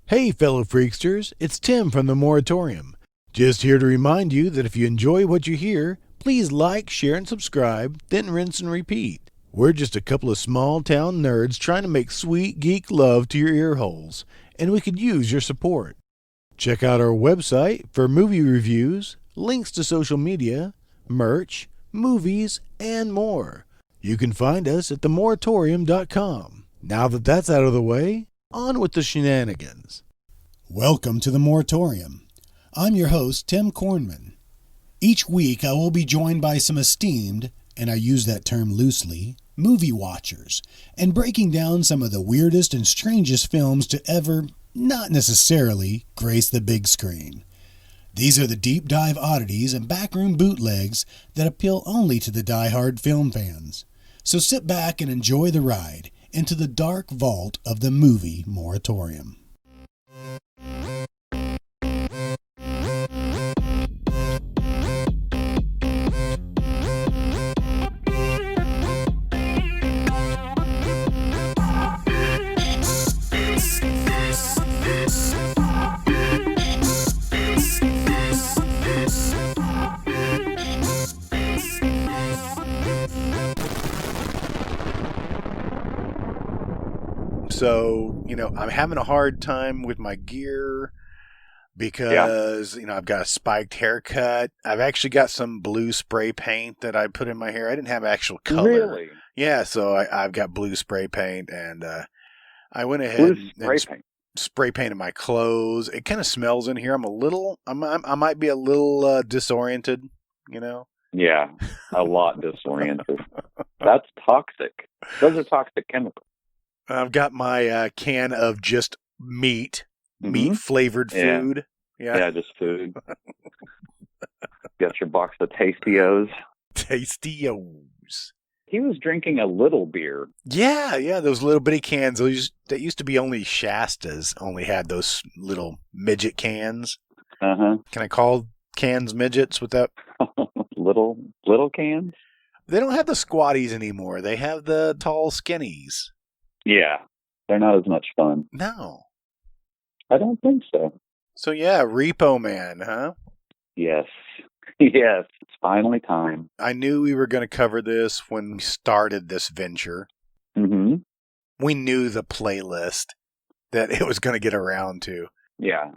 Hey, fellow freaksters, it's Tim from the Moratorium. Just here to remind you that if you enjoy what you hear, please like, share, and subscribe, then rinse and repeat. We're just a couple of small town nerds trying to make sweet geek love to your ear holes, and we could use your support. Check out our website for movie reviews, links to social media, merch, movies, and more. You can find us at themoratorium.com. Now that that's out of the way, on with the shenanigans. Welcome to the Moratorium. I'm your host, Tim Kornman. Each week I will be joined by some esteemed, and I use that term loosely, movie watchers, and breaking down some of the weirdest and strangest films to ever, not necessarily, grace the big screen. These are the deep dive oddities and backroom bootlegs that appeal only to the die-hard film fans. So sit back and enjoy the ride into the dark vault of the movie moratorium. So, I'm having a hard time with my gear because, I've got a spiked haircut. I've actually got some blue spray paint that I put in my hair. I didn't have actual color. Really? Yeah, so I've got blue spray paint, and I went ahead and spray painted my clothes. It kind of smells in here. I might be a little disoriented, Yeah, a lot disoriented. That's toxic. Those are toxic chemicals. I've got my can of just meat-flavored food. Yeah, just food. Got your box of Tastios. Tastios. He was drinking a little beer. Yeah, those little bitty cans. That used to be only Shasta's, only had those little midget cans. Uh-huh. Can I call cans midgets without... little cans? They don't have the squatties anymore. They have the tall skinnies. Yeah, they're not as much fun. No. I don't think so. So yeah, Repo Man, huh? Yes, it's finally time. I knew we were going to cover this when we started this venture. Mm-hmm. We knew the playlist that it was going to get around to. Yeah,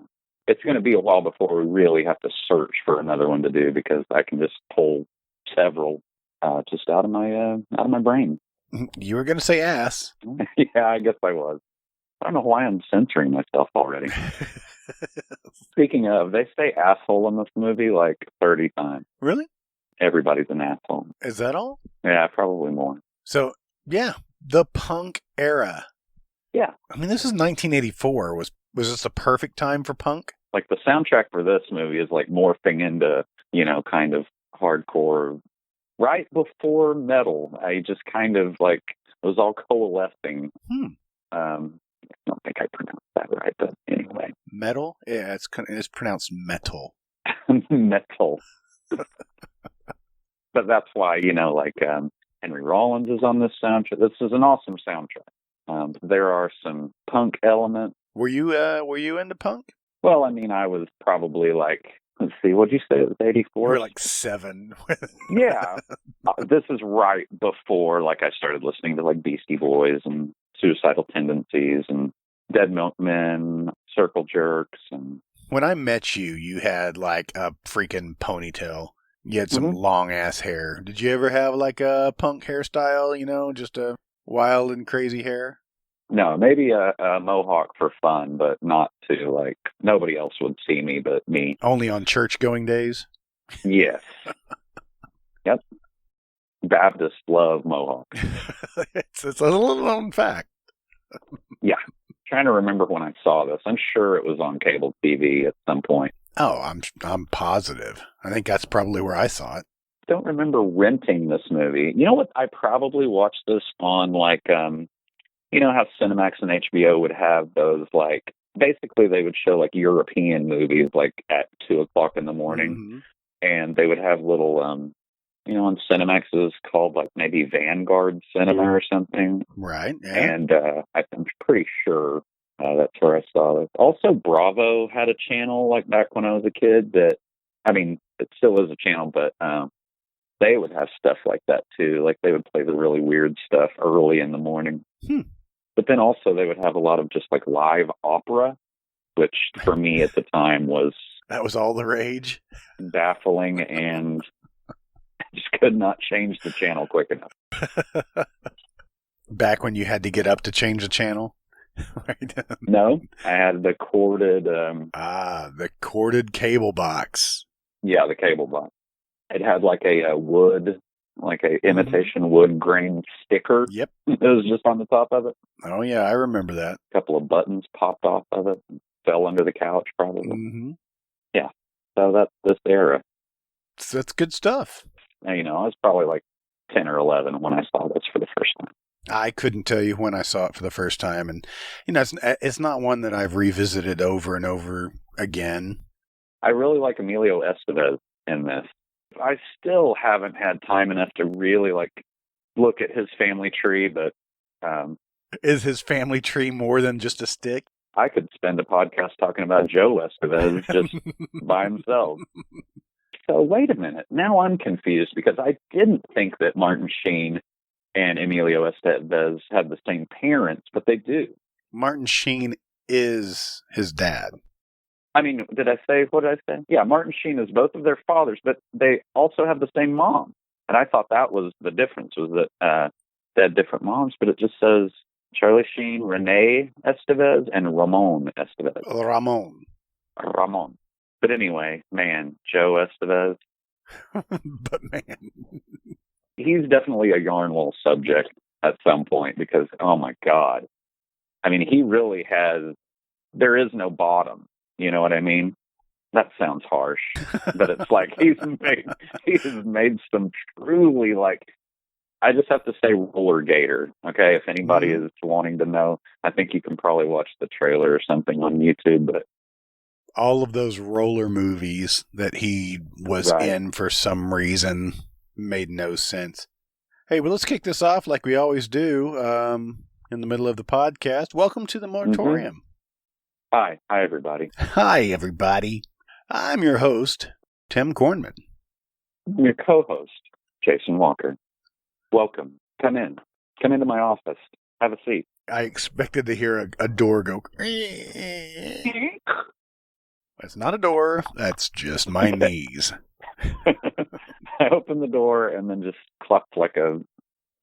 it's going to be a while before we really have to search for another one to do because I can just pull several just out of my brain. You were going to say ass. Yeah, I guess I was. I don't know why I'm censoring myself already. Speaking of, they say asshole in this movie like 30 times. Really? Everybody's an asshole. Is that all? Yeah, probably more. So, yeah, the punk era. Yeah. I mean, this is 1984. Was this a perfect time for punk? Like, the soundtrack for this movie is like morphing into, kind of hardcore. Right before metal, I just kind of like it was all coalescing. I don't think I pronounced that right, but anyway. Metal? Yeah, it's pronounced metal. Metal. But that's why, Henry Rollins is on this soundtrack. This is an awesome soundtrack. There are some punk elements. Were you into punk? Well, I mean, I was probably like, let's see, what'd you say? It was 84? You were like 7. Yeah. This is right before, like, I started listening to, like, Beastie Boys and Suicidal Tendencies and Dead Milkmen, Circle Jerks. And when I met you, you had, like, a freaking ponytail. You had some long-ass hair. Did you ever have, like, a punk hairstyle, just a wild and crazy hair? No, maybe a mohawk for fun, but not to, like, nobody else would see me but me. Only on church-going days? Yes. Yep. Baptists love mohawks. It's a little known fact. Yeah. Trying to remember when I saw this. I'm sure it was on cable TV at some point. Oh, I'm positive. I think that's probably where I saw it. Don't remember renting this movie. You know what? I probably watched this on, like, how Cinemax and HBO would have those, like, basically they would show, like, European movies, like, at 2 o'clock in the morning. Mm-hmm. And they would have little, on Cinemax it was called, like, maybe Vanguard Cinema or something. Right. Yeah. And I'm pretty sure That's where I saw it. Also, Bravo had a channel like back when I was a kid that, I mean, it still is a channel, but they would have stuff like that too. Like they would play the really weird stuff early in the morning. But then also they would have a lot of just like live opera, which for me at the time was... That was all the rage? Baffling, and I just could not change the channel quick enough. Back when you had to get up to change the channel? Right. No, I had the corded... the corded cable box. Yeah, the cable box. It had like a wood, like a imitation wood grain sticker. Yep. It was just on the top of it. Oh, yeah, I remember that. A couple of buttons popped off of it and fell under the couch, probably. Mm-hmm. Yeah. So that's this era. That's good stuff. Now, I was probably like 10 or 11 when I saw this for the first time. I couldn't tell you when I saw it for the first time. And, it's not one that I've revisited over and over again. I really like Emilio Estevez in this. I still haven't had time enough to really look at his family tree, but is his family tree more than just a stick? I could spend a podcast talking about Joe Estevez just by himself. So wait a minute. Now I'm confused because I didn't think that Martin Sheen and Emilio Estevez had the same parents, but they do. Martin Sheen is his dad. I mean, what did I say? Yeah, Martin Sheen is both of their fathers, but they also have the same mom. And I thought that was the difference, was that they had different moms, but it just says Charlie Sheen, Renee Estevez, and Ramon Estevez. Ramon. But anyway, man, Joe Estevez. But man. He's definitely a Yarnwell subject at some point because, oh my God. I mean, he really there is no bottom. You know what I mean? That sounds harsh, but it's like he's made some truly I just have to say roller gator. Okay. If anybody is wanting to know, I think you can probably watch the trailer or something on YouTube, but all of those roller movies that he was in for some reason made no sense. Hey, well, let's kick this off like we always do in the middle of the podcast. Welcome to the Moratorium. Hi, everybody. Hi, everybody. I'm your host, Tim Kornman. I'm your co-host, Jason Walker. Welcome. Come in. Come into my office. Have a seat. I expected to hear a door go. That's not a door. That's just my knees. I opened the door and then just clucked like a...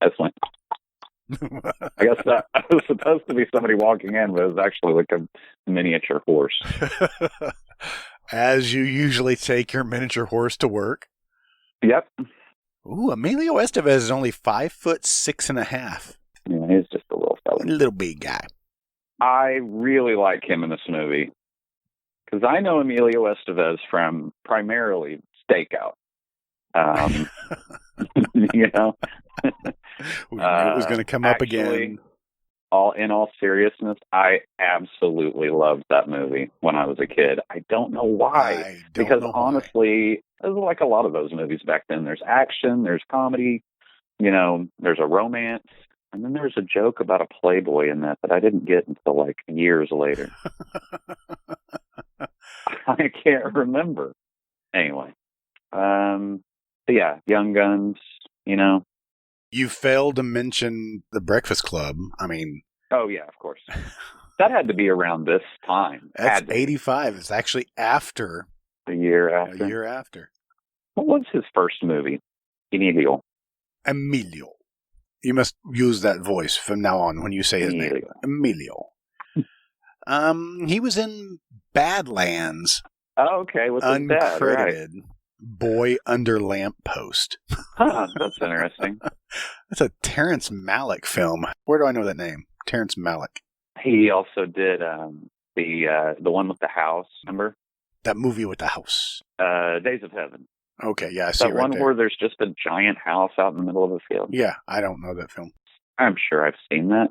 Excellent. I guess that was supposed to be somebody walking in, but it was actually like a miniature horse. As you usually take your miniature horse to work. Yep. Ooh, Emilio Estevez is only 5'6.5". Yeah, he's just a little fella. A little big guy. I really like him in this movie because I know Emilio Estevez from primarily Stakeout. You know, we knew it was going to come up again. In all seriousness, I absolutely loved that movie when I was a kid. I don't know why, because honestly, it was like a lot of those movies back then. There's action, there's comedy, there's a romance, and then there's a joke about a Playboy in that I didn't get until years later. I can't remember. Anyway, but yeah, Young Guns, You failed to mention The Breakfast Club. I mean... Oh, yeah, of course. That had to be around this time. That's 85. It's actually after. A year after. What was his first movie? Emilio. You must use that voice from now on when you say his name. Emilio. He was in Badlands. Oh, okay. With his dad, right. Boy Under Lamppost. Huh, that's interesting. That's a Terrence Malick film. Where do I know that name? Terrence Malick. He also did the one with the house, remember? That movie with the house. Days of Heaven. Okay, yeah, I see that one there. Where there's just a giant house out in the middle of a field. Yeah, I don't know that film. I'm sure I've seen that.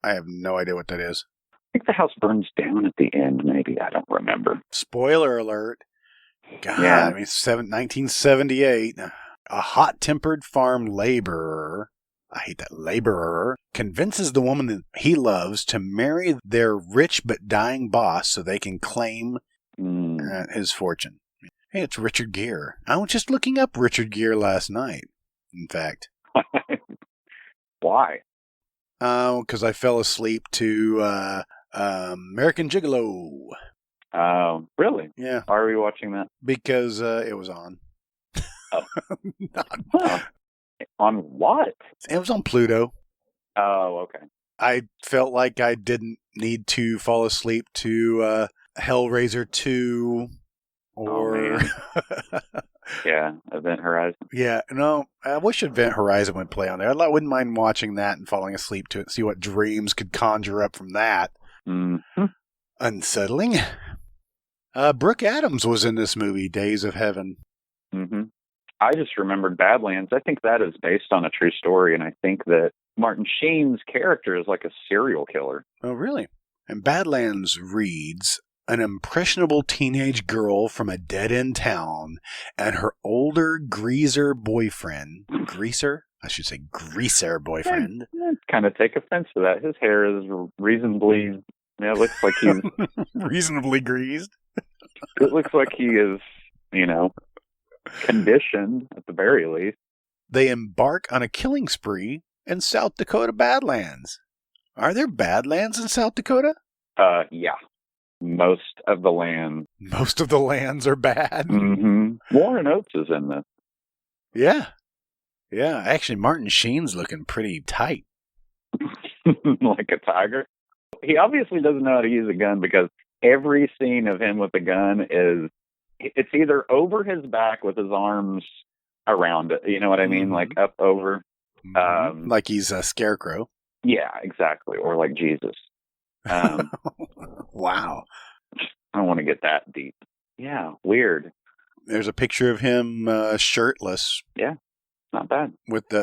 I have no idea what that is. I think the house burns down at the end, maybe. I don't remember. Spoiler alert. God, yeah. I mean, 1978. A hot-tempered farm laborer, I hate that, laborer, convinces the woman that he loves to marry their rich but dying boss so they can claim his fortune. Hey, it's Richard Gere. I was just looking up Richard Gere last night, in fact. Why? Because I fell asleep to American Gigolo. Really? Yeah. Why are we watching that? Because it was on. Huh. On what? It was on Pluto. Oh, okay. I felt like I didn't need to fall asleep to Hellraiser 2 or... Yeah, Event Horizon. Yeah, no, I wish Event Horizon would play on there. I wouldn't mind watching that and falling asleep to it, see what dreams could conjure up from that. Mm-hmm. Unsettling. Brooke Adams was in this movie, Days of Heaven. Mm-hmm. I just remembered Badlands. I think that is based on a true story, and I think that Martin Sheen's character is like a serial killer. Oh, really? And Badlands reads, an impressionable teenage girl from a dead-end town and her older greaser boyfriend. Greaser? I should say greaser boyfriend. I kind of take offense to that. His hair is reasonably... it looks like he's... reasonably greased? It looks like he is, conditioned, at the very least. They embark on a killing spree in South Dakota Badlands. Are there Badlands in South Dakota? Yeah. Most of the land. Most of the lands are bad? Mm-hmm. Warren Oates is in this. Yeah. Yeah, actually, Martin Sheen's looking pretty tight. Like a tiger. He obviously doesn't know how to use a gun because every scene of him with a gun it's either over his back with his arms around it. You know what I mean? Mm-hmm. Like up over. Mm-hmm. Like he's a scarecrow. Yeah, exactly. Or like Jesus. Wow. I don't want to get that deep. Yeah, weird. There's a picture of him shirtless. Yeah, not bad.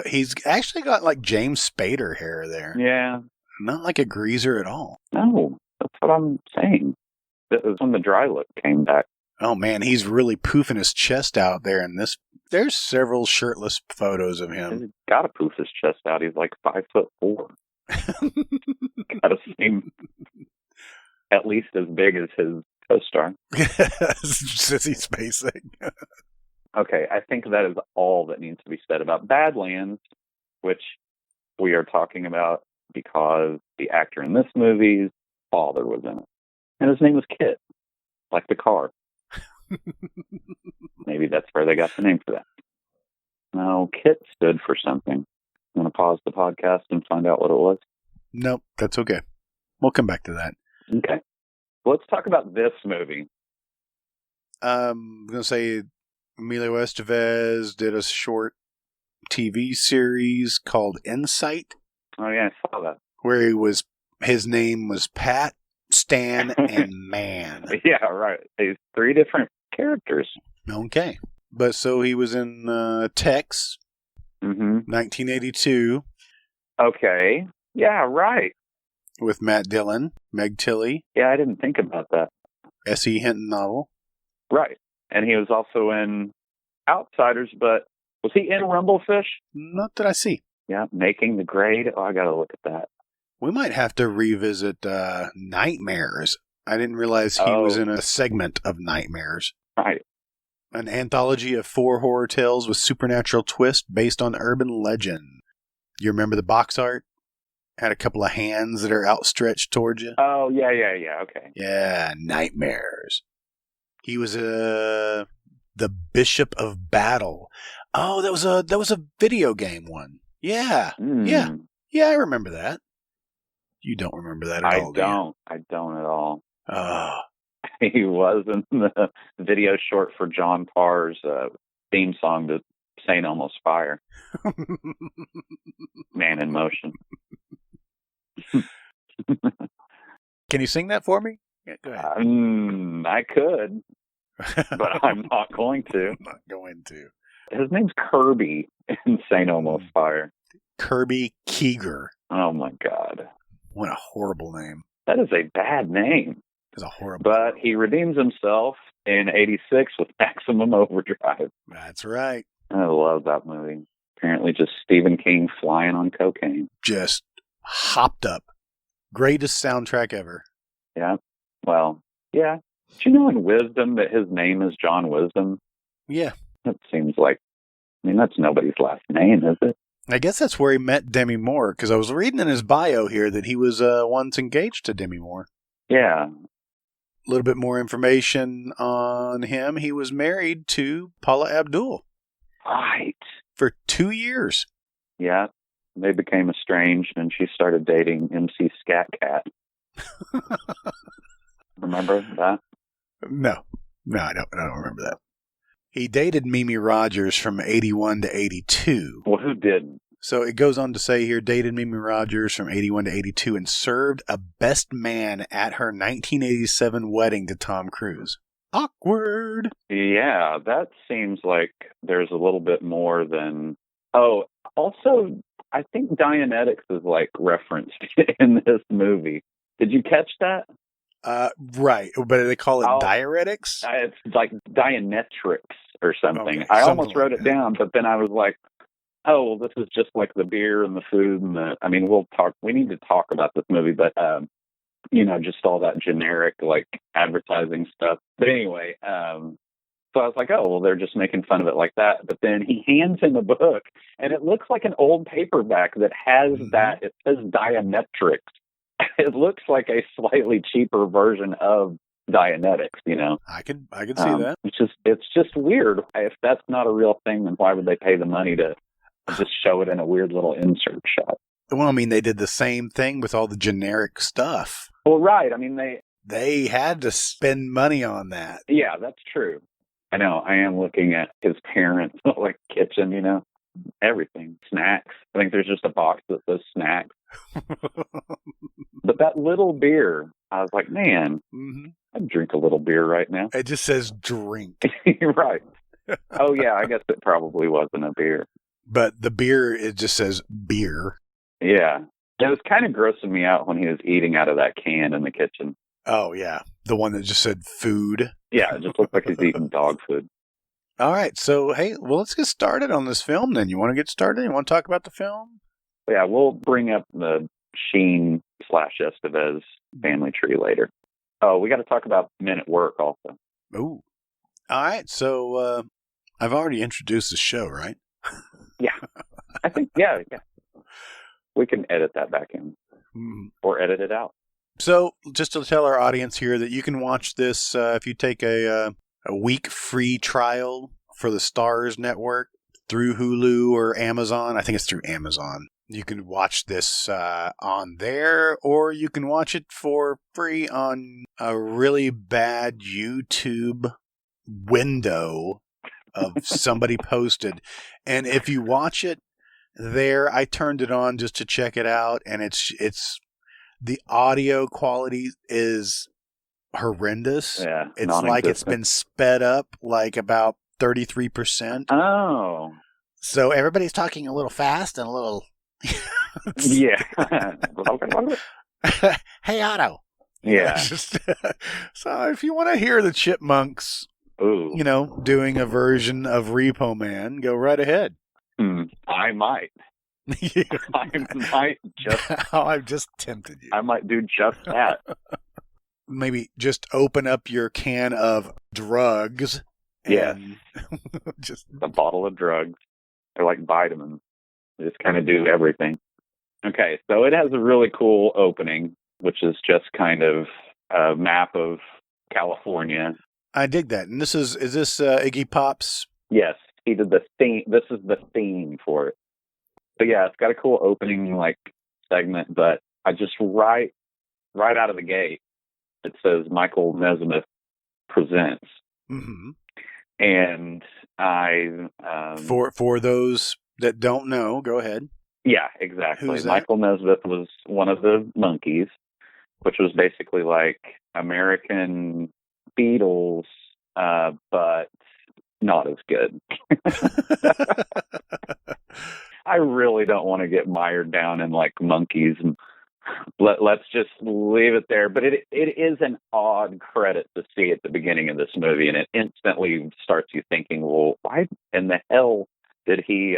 He's actually got like James Spader hair there. Yeah. Not like a greaser at all. No, that's what I'm saying. That was when the dry look came back. Oh man, he's really poofing his chest out there in this. There's several shirtless photos of him. He's got to poof his chest out. He's like 5'4". Gotta seem at least as big as his co-star. Sissy Spacek. Okay, I think that is all that needs to be said about Badlands, which we are talking about because the actor in this movie's father was in it. And his name was Kit, like the car. Maybe that's where they got the name for that. No, Kit stood for something. I'm going to pause the podcast and find out what it was. Nope, that's okay. We'll come back to that. Okay. Let's talk about this movie. I'm going to say Emilio Estevez did a short TV series called Insight. Oh, yeah, I saw that. Where his name was Pat, Stan, and Man. Yeah, right. He's 3 different characters. Okay. But so he was in Tex, 1982. Okay. Yeah, right. With Matt Dillon, Meg Tilly. Yeah, I didn't think about that. S.E. Hinton novel. Right. And he was also in Outsiders, but was he in Rumblefish? Not that I see. Yeah, Making the Grade. Oh, I got to look at that. We might have to revisit Nightmares. I didn't realize he was in a segment of Nightmares. Right. An anthology of 4 horror tales with supernatural twist based on urban legend. You remember the box art? Had a couple of hands that are outstretched towards you. Oh, yeah, okay. Yeah, Nightmares. He was the Bishop of Battle. Oh, that was a video game one. Yeah, yeah, I remember that. You don't remember that at all, I don't at all. Oh. He was in the video short for John Parr's theme song to St. Elmo's Fire. Man in Motion. Can you sing that for me? Yeah, go ahead. I could, but I'm not going to. I'm not going to. His name's Kirby in St. Elmo's Fire. Kirby Keeger. Oh, my God. What a horrible name. That is a bad name. It's a horrible But he redeems himself in 86 with Maximum Overdrive. That's right. I love that movie. Apparently just Stephen King flying on cocaine. Just Hopped Up. Greatest soundtrack ever. Yeah. Well, yeah. Do you know in Wisdom that his name is John Wisdom? Yeah. That seems like, that's nobody's last name, is it? I guess that's where he met Demi Moore, because I was reading in his bio here that he was once engaged to Demi Moore. Yeah. A little bit more information on him. He was married to Paula Abdul. Right. For 2 years. Yeah. They became estranged, and she started dating MC Scat Cat. Remember that? No, I don't remember that. He dated Mimi Rogers from 81 to 82. Well, who didn't? So it goes on to say here, dated Mimi Rogers from 81 to 82 and served a best man at her 1987 wedding to Tom Cruise. Awkward. Yeah, that seems like there's a little bit more than... Oh, also, I think Dianetics is like referenced in this movie. Did you catch that? Right, but they call it diuretics? It's like Dianetrics or something. Okay, I something almost wrote like it that. down, but then I was like, oh, well, this is just like the beer and the food and we'll talk. We need to talk about this movie, but, just all that generic, like, advertising stuff. But anyway, so I was like, oh, well, they're just making fun of it like that. But then he hands him a book, and it looks like an old paperback that has that. It says Dianetrics. It looks like a slightly cheaper version of Dianetics, I could see that. It's just weird. If that's not a real thing, then why would they pay the money to just show it in a weird little insert shot? Well, they did the same thing with all the generic stuff. Well, right. They had to spend money on that. Yeah, that's true. I know. I am looking at his parents' like kitchen, everything. Snacks. I think there's just a box that says snacks. But that little beer, I was like, man, I'd drink a little beer right now. It just says drink. Right. Oh, yeah, I guess it probably wasn't a beer. But the beer, it just says beer. Yeah. It was kind of grossing me out when he was eating out of that can in the kitchen. Oh, yeah. The one that just said food. Yeah, it just looked like he's eating dog food. All right. So, hey, well, let's get started on this film then. You want to get started? You want to talk about the film? Yeah, we'll bring up the Sheen/Estevez family tree later. Oh, we got to talk about Men at Work also. Ooh. All right. So, I've already introduced the show, right? Yeah. I think, yeah. We can edit that back in or edit it out. So, just to tell our audience here that you can watch this if you take a week free trial for the Starz Network through Hulu or Amazon. I think it's through Amazon. You can watch this on there, or you can watch it for free on a really bad YouTube window of somebody posted. And if you watch it there, I turned it on just to check it out, and it's the audio quality is horrendous. Yeah, it's like it's been sped up like about 33%. Oh. So everybody's talking a little fast and a little... Yeah. Hey, Otto. Yeah. So if you want to hear the Chipmunks, ooh, doing a version of Repo Man, go right ahead. I might. I might just... I've just tempted you. I might do just that. Maybe just open up your can of drugs. Yeah. Just a bottle of drugs. They're like vitamins. They just kind of do everything. Okay, so it has a really cool opening, which is just kind of a map of California. I dig that. And is this Iggy Pop's? Yes, he did the theme. This is the theme for it. But yeah, it's got a cool opening like segment, but I just right out of the gate, it says Michael Nesmith presents. Mm-hmm. And I for those that don't know, go ahead. Yeah, exactly. Who's that? Michael Nesmith was one of the Monkees, which was basically like American Beatles, but not as good. I really don't want to get mired down in like Monkees, and let's just leave it there. But it is an odd credit to see at the beginning of this movie, and it instantly starts you thinking, well, why in the hell did he,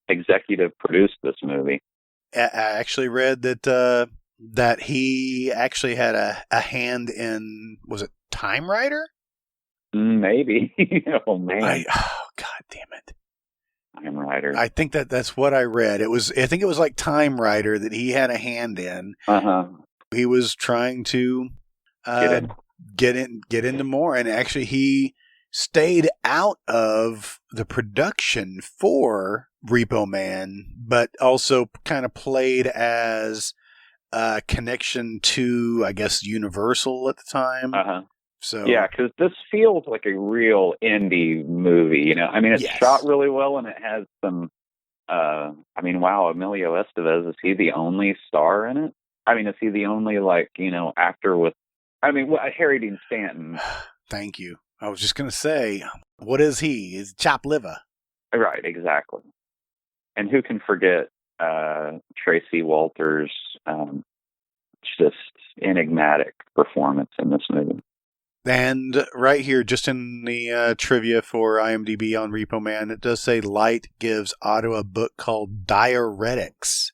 executive produce this movie? I actually read that he actually had a hand in, was it Time Rider? Maybe. Oh, man. God damn it. Time Rider. I think that's what I read. I think it was like Time Rider that he had a hand in. Uh-huh. He was trying to get into more, and actually he stayed out of the production for Repo Man, but also kind of played as a connection to, I guess, Universal at the time. Uh-huh. So yeah, because this feels like a real indie movie, you know. I mean, it's shot really well, and it has some. I mean, wow, Emilio Estevez, is he the only star in it? I mean, is he the only actor with? I mean, Harry Dean Stanton. Thank you. I was just gonna say, what is he? Is chopped liver? Right, exactly. And who can forget Tracy Walters' just enigmatic performance in this movie? And right here, just in the trivia for IMDb on Repo Man, it does say Light gives Otto a book called Diuretics.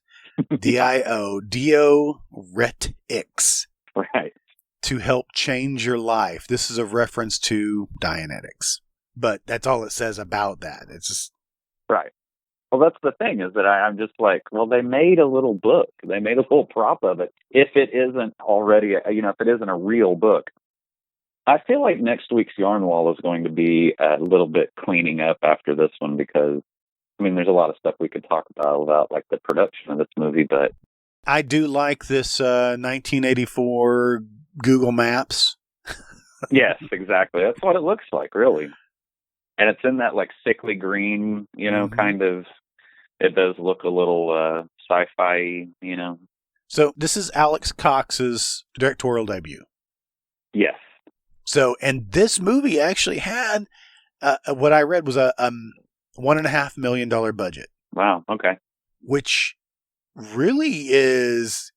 Diuretics. Right. To help change your life. This is a reference to Dianetics. But that's all it says about that. It's just... Right. Well, that's the thing, is that I'm just like, well, they made a little book. They made a little prop of it. If it isn't already, if it isn't a real book. I feel like next week's Yarn Wall is going to be a little bit cleaning up after this one, because, I mean, there's a lot of stuff we could talk about like the production of this movie, but... I do like this 1984 Google Maps. Yes, exactly. That's what it looks like, really. And it's in that, like, sickly green, kind of... It does look a little sci-fi, So this is Alex Cox's directorial debut. Yes. So, and this movie actually had what I read was a $1.5 million budget. Wow. Okay. Which really is,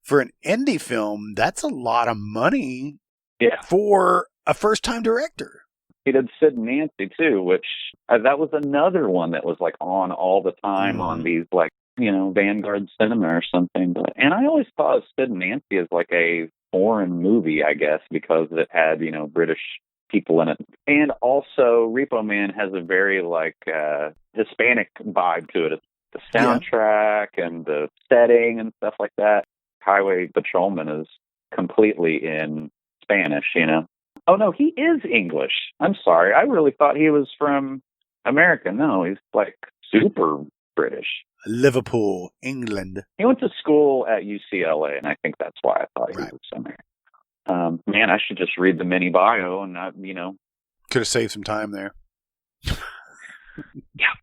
for an indie film, that's a lot of money. Yeah. For a first-time director. He did Sid and Nancy too, which that was another one that was like on all the time on these Vanguard Cinema or something. And I always thought of Sid and Nancy as like a foreign movie, I guess, because it had, British people in it. And also Repo Man has a very Hispanic vibe to it. The soundtrack and the setting and stuff like that. Highway Patrolman is completely in Spanish, Oh, no, he is English. I'm sorry. I really thought he was from America. No, he's like super British. Liverpool, England. He went to school at UCLA, and I think that's why I thought he was American. Man, I should just read the mini bio and not, Could have saved some time there. Yeah.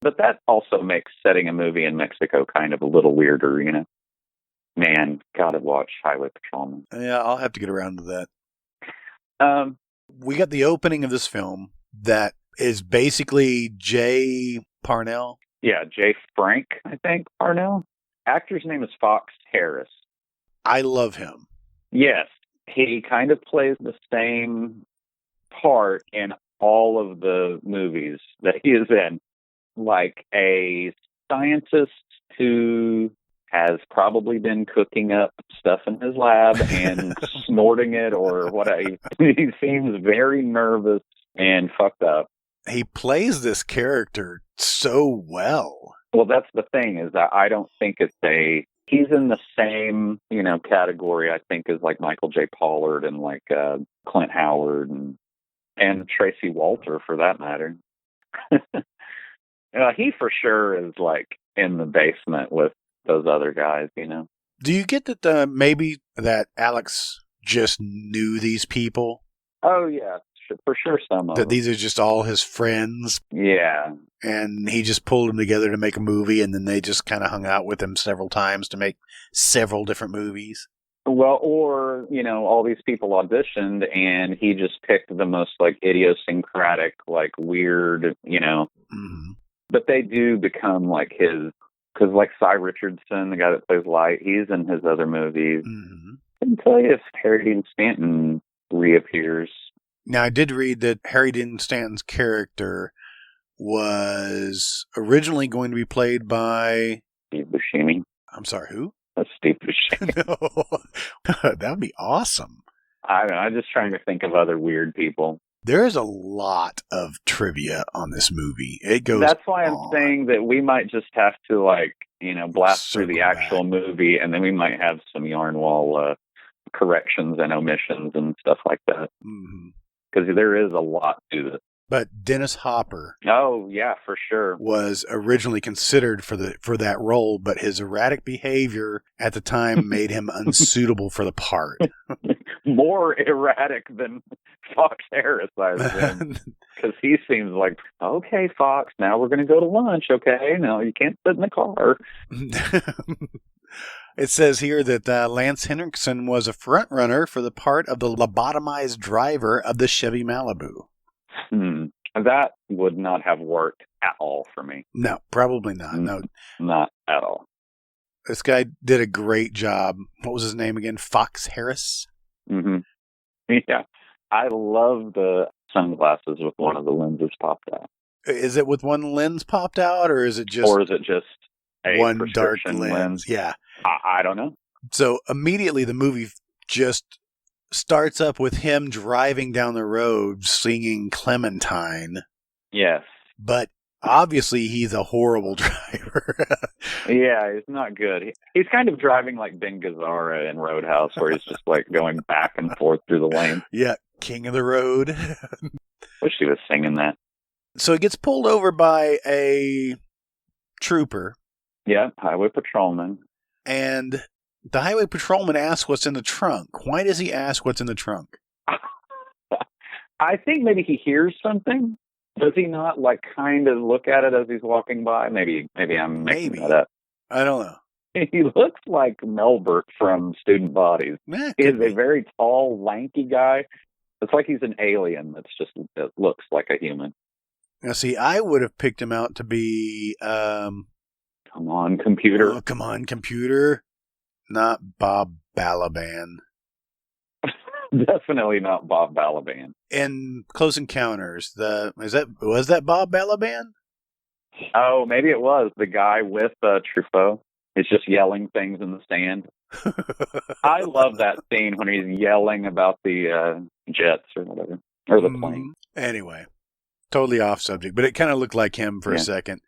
But that also makes setting a movie in Mexico kind of a little weirder, Man, gotta watch Highway Patrolman. Yeah, I'll have to get around to that. We got the opening of this film that is basically Jay Parnell. Yeah, Jay Frank, I think, Parnell. Actor's name is Fox Harris. I love him. Yes, he kind of plays the same part in all of the movies that he is in. Like a scientist who has probably been cooking up stuff in his lab and snorting it or whatever. He seems very nervous and fucked up. He plays this character so well. Well, that's the thing, is that I don't think he's in the same, category, I think, as like Michael J. Pollard and like Clint Howard and Tracy Walter, for that matter. He for sure is like in the basement with those other guys, Do you get that maybe that Alex just knew these people? Oh, yeah, for sure some of them. That these are just all his friends? Yeah. And he just pulled them together to make a movie, and then they just kind of hung out with him several times to make several different movies? Well, or, all these people auditioned, and he just picked the most, like, idiosyncratic, like, weird, Mm-hmm. But they do become, like, his... Because, like, Cy Richardson, the guy that plays Light, he's in his other movies. Mm-hmm. I can tell you if Harry Dean Stanton reappears. Now, I did read that Harry Dean Stanton's character was originally going to be played by Steve Buscemi. I'm sorry, who? That's Steve Buscemi. No. That would be awesome. I don't know. I'm just trying to think of other weird people. There's a lot of trivia on this movie. It goes. That's why I'm saying that we might just have to, like, blast through the actual movie, and then we might have some yarn wall corrections and omissions and stuff like that. Because there is a lot to this. But Dennis Hopper. Oh, yeah, for sure. Was originally considered for that role, but his erratic behavior at the time made him unsuitable for the part. More erratic than Fox Harris, I assume. Because he seems like, okay, Fox, now we're going to go to lunch, okay? No, you can't sit in the car. It says here that Lance Henriksen was a front runner for the part of the lobotomized driver of the Chevy Malibu. That would not have worked at all for me. No, probably not. No, not at all. This guy did a great job. What was his name again? Fox Harris? Yeah. I love the sunglasses with one of the lenses popped out. Is it with one lens popped out, or is it just... Or is it just a one dark lens? Yeah. I don't know. So immediately the movie just starts up with him driving down the road singing Clementine. Yes. But obviously he's a horrible driver. Yeah, he's not good. He's kind of driving like Ben Gazzara in Roadhouse, where he's just like going back and forth through the lane. Yeah, king of the road. Wish he was singing that. So he gets pulled over by a trooper. Yeah, highway patrolman. And the highway patrolman asks what's in the trunk. Why does he ask what's in the trunk? I think maybe he hears something. Does he not, like, kind of look at it as he's walking by? Maybe I'm making that up. I don't know. He looks like Melbert from Student Bodies. He's a very tall, lanky guy. It's like he's an alien that looks like a human. Now, see, I would have picked him out to be... Come on, computer. Oh, come on, computer. Not Bob Balaban. Definitely not Bob Balaban. In Close Encounters, was that Bob Balaban? Oh, maybe it was the guy with Truffaut. He's just yelling things in the stand. I love that scene when he's yelling about the jets or whatever, or the plane. Anyway, totally off subject, but it kind of looked like him for a second.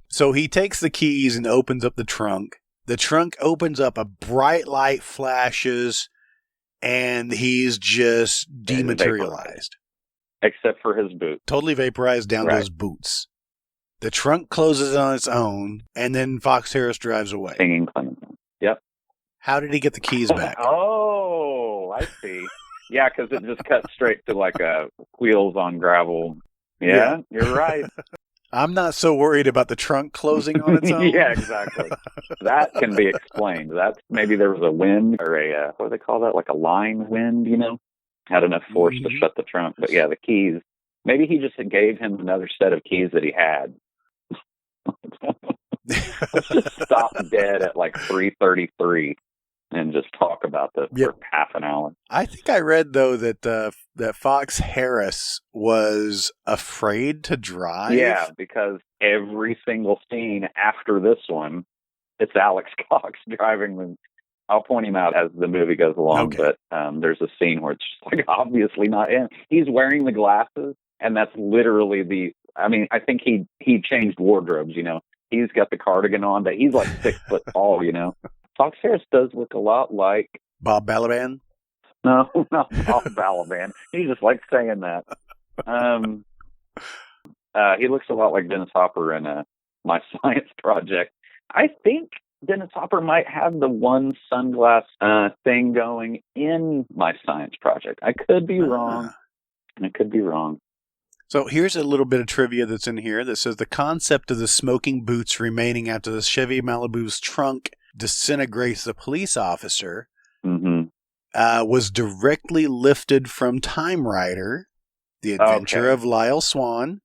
So he takes the keys and opens up the trunk. The trunk opens up, a bright light flashes, and he's just dematerialized. Except for his boot. Totally vaporized down to his boots. The trunk closes on its own, and then Fox Harris drives away. Singing Clementine. Yep. How did he get the keys back? Oh, I see. Yeah, because it just cuts straight to like wheels on gravel. Yeah, you're right. I'm not so worried about the trunk closing on its own. Yeah, exactly. That can be explained. Maybe there was a wind or what do they call that? Like a line wind, had enough force to shut the trunk. But yeah, the keys. Maybe he just gave him another set of keys that he had. Let's just stop dead at like 3:33 and just talk about this for half an hour. I think I read, though, that Fox Harris was afraid to drive. Yeah, because every single scene after this one, it's Alex Cox driving. I'll point him out as the movie goes along, but there's a scene where it's just like obviously not him. He's wearing the glasses, and that's literally I think he changed wardrobes, He's got the cardigan on, but he's like 6 foot tall, Fox Harris does look a lot like... Bob Balaban? No, not Bob Balaban. He just likes saying that. He looks a lot like Dennis Hopper in My Science Project. I think Dennis Hopper might have the one sunglass thing going in My Science Project. I could be wrong. So here's a little bit of trivia that's in here that says the concept of the smoking boots remaining after the Chevy Malibu's trunk disintegrates the police officer was directly lifted from Time Rider, The Adventure of Lyle Swan,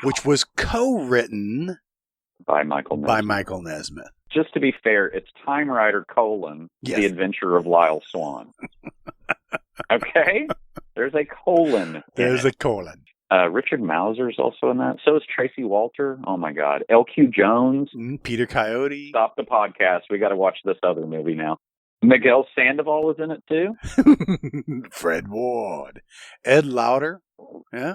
which was co-written by Michael Nesmith. Just to be fair, it's Time Rider : The Adventure of Lyle Swan. Okay? There's a colon. There's a colon. Richard Mauser's also in that. So is Tracy Walter. Oh, my God. L.Q. Jones. Peter Coyote. Stop the podcast. We got to watch this other movie now. Miguel Sandoval was in it, too. Fred Ward. Ed Lauter. Yeah.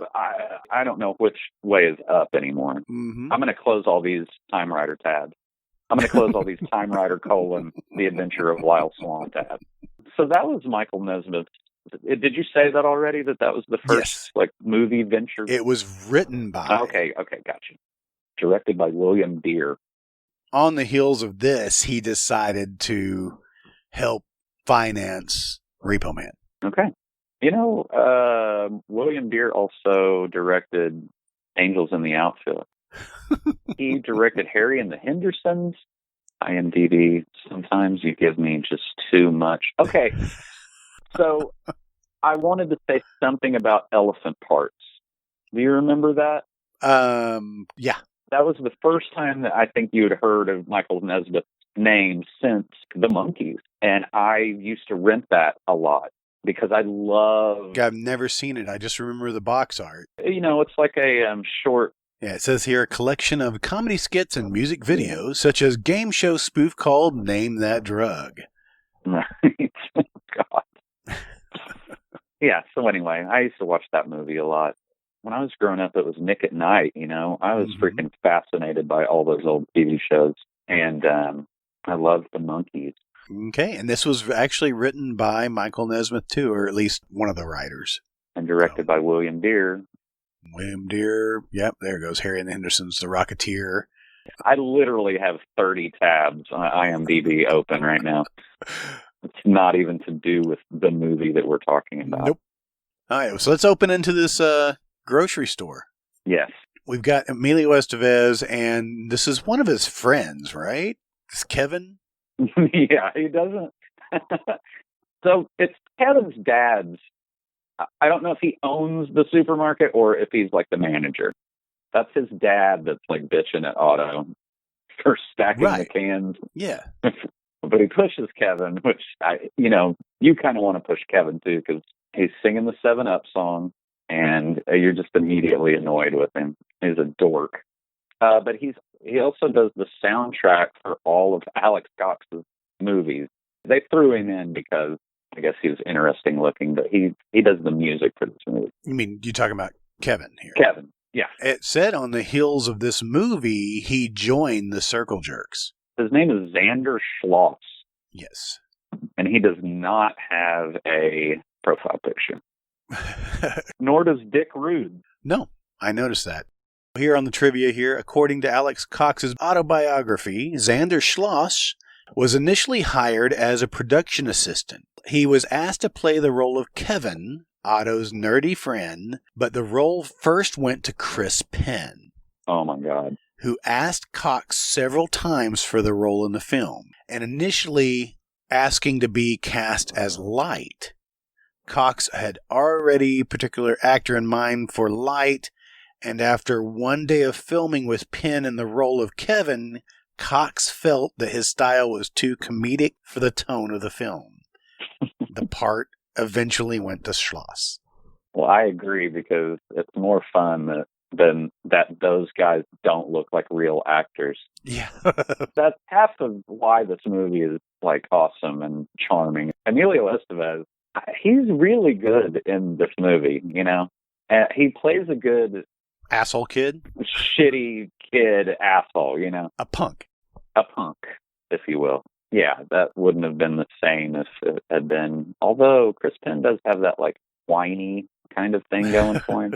I don't know which way is up anymore. Mm-hmm. I'm going to close all these Time Rider tabs. I'm going to close all these Time Rider : The Adventure of Lyle Swan tabs. So that was Michael Nesmith. Did you say that already, that was the first movie venture? It was written by. Okay, gotcha. Directed by William Deere. On the heels of this, he decided to help finance Repo Man. Okay. William Deere also directed Angels in the Outfield. He directed Harry and the Hendersons. IMDb, sometimes you give me just too much. Okay. So I wanted to say something about elephant parts. Do you remember that? Yeah. That was the first time that I think you had heard of Michael Nesmith's name since The Monkees. And I used to rent that a lot because I love... I've never seen it. I just remember the box art. It's like a short... Yeah, it says here a collection of comedy skits and music videos, such as game show spoof called Name That Drug. Right. God. Yeah, so anyway, I used to watch that movie a lot. When I was growing up, it was Nick at Night, I was freaking fascinated by all those old TV shows. And I loved The Monkees. Okay, and this was actually written by Michael Nesmith, too, or at least one of the writers. And directed by William Deere. William Deere. Yep, there goes Harry and the Hendersons, The Rocketeer. I literally have 30 tabs on IMDb open right now. It's not even to do with the movie that we're talking about. Nope. All right, so let's open into this grocery store. Yes. We've got Emilio Estevez, and this is one of his friends, right? This Kevin? Yeah, he doesn't. So it's Kevin's dad's. I don't know if he owns the supermarket or if he's like the manager. That's his dad that's like bitching at Otto for stacking the cans. Yeah. But he pushes Kevin, which, you kind of want to push Kevin too, because he's singing the 7-Up song and you're just immediately annoyed with him. He's a dork. But he also does the soundtrack for all of Alex Cox's movies. They threw him in because I guess he was interesting looking, but he does the music for this movie. You mean, you're talking about Kevin here? Kevin, yeah. It said on the heels of this movie, he joined the Circle Jerks. His name is Xander Schloss. Yes. And he does not have a profile picture. Nor does Dick Rude. No, I noticed that. Here on the trivia here, according to Alex Cox's autobiography, Xander Schloss was initially hired as a production assistant. He was asked to play the role of Kevin, Otto's nerdy friend, but the role first went to Chris Penn. Oh my God. Who asked Cox several times for the role in the film, and initially asking to be cast as Light. Cox had already a particular actor in mind for Light, and after one day of filming with Penn in the role of Kevin, Cox felt that his style was too comedic for the tone of the film. The part eventually went to Schloss. Well, I agree, because it's more fun than that those guys don't look like real actors. Yeah. That's half of why this movie is like awesome and charming. Emilio Estevez, he's really good in this movie, he plays a good asshole kid, shitty kid asshole, a punk, if you will. Yeah, that wouldn't have been the same if it had been, although Chris Penn does have that like whiny kind of thing going for him.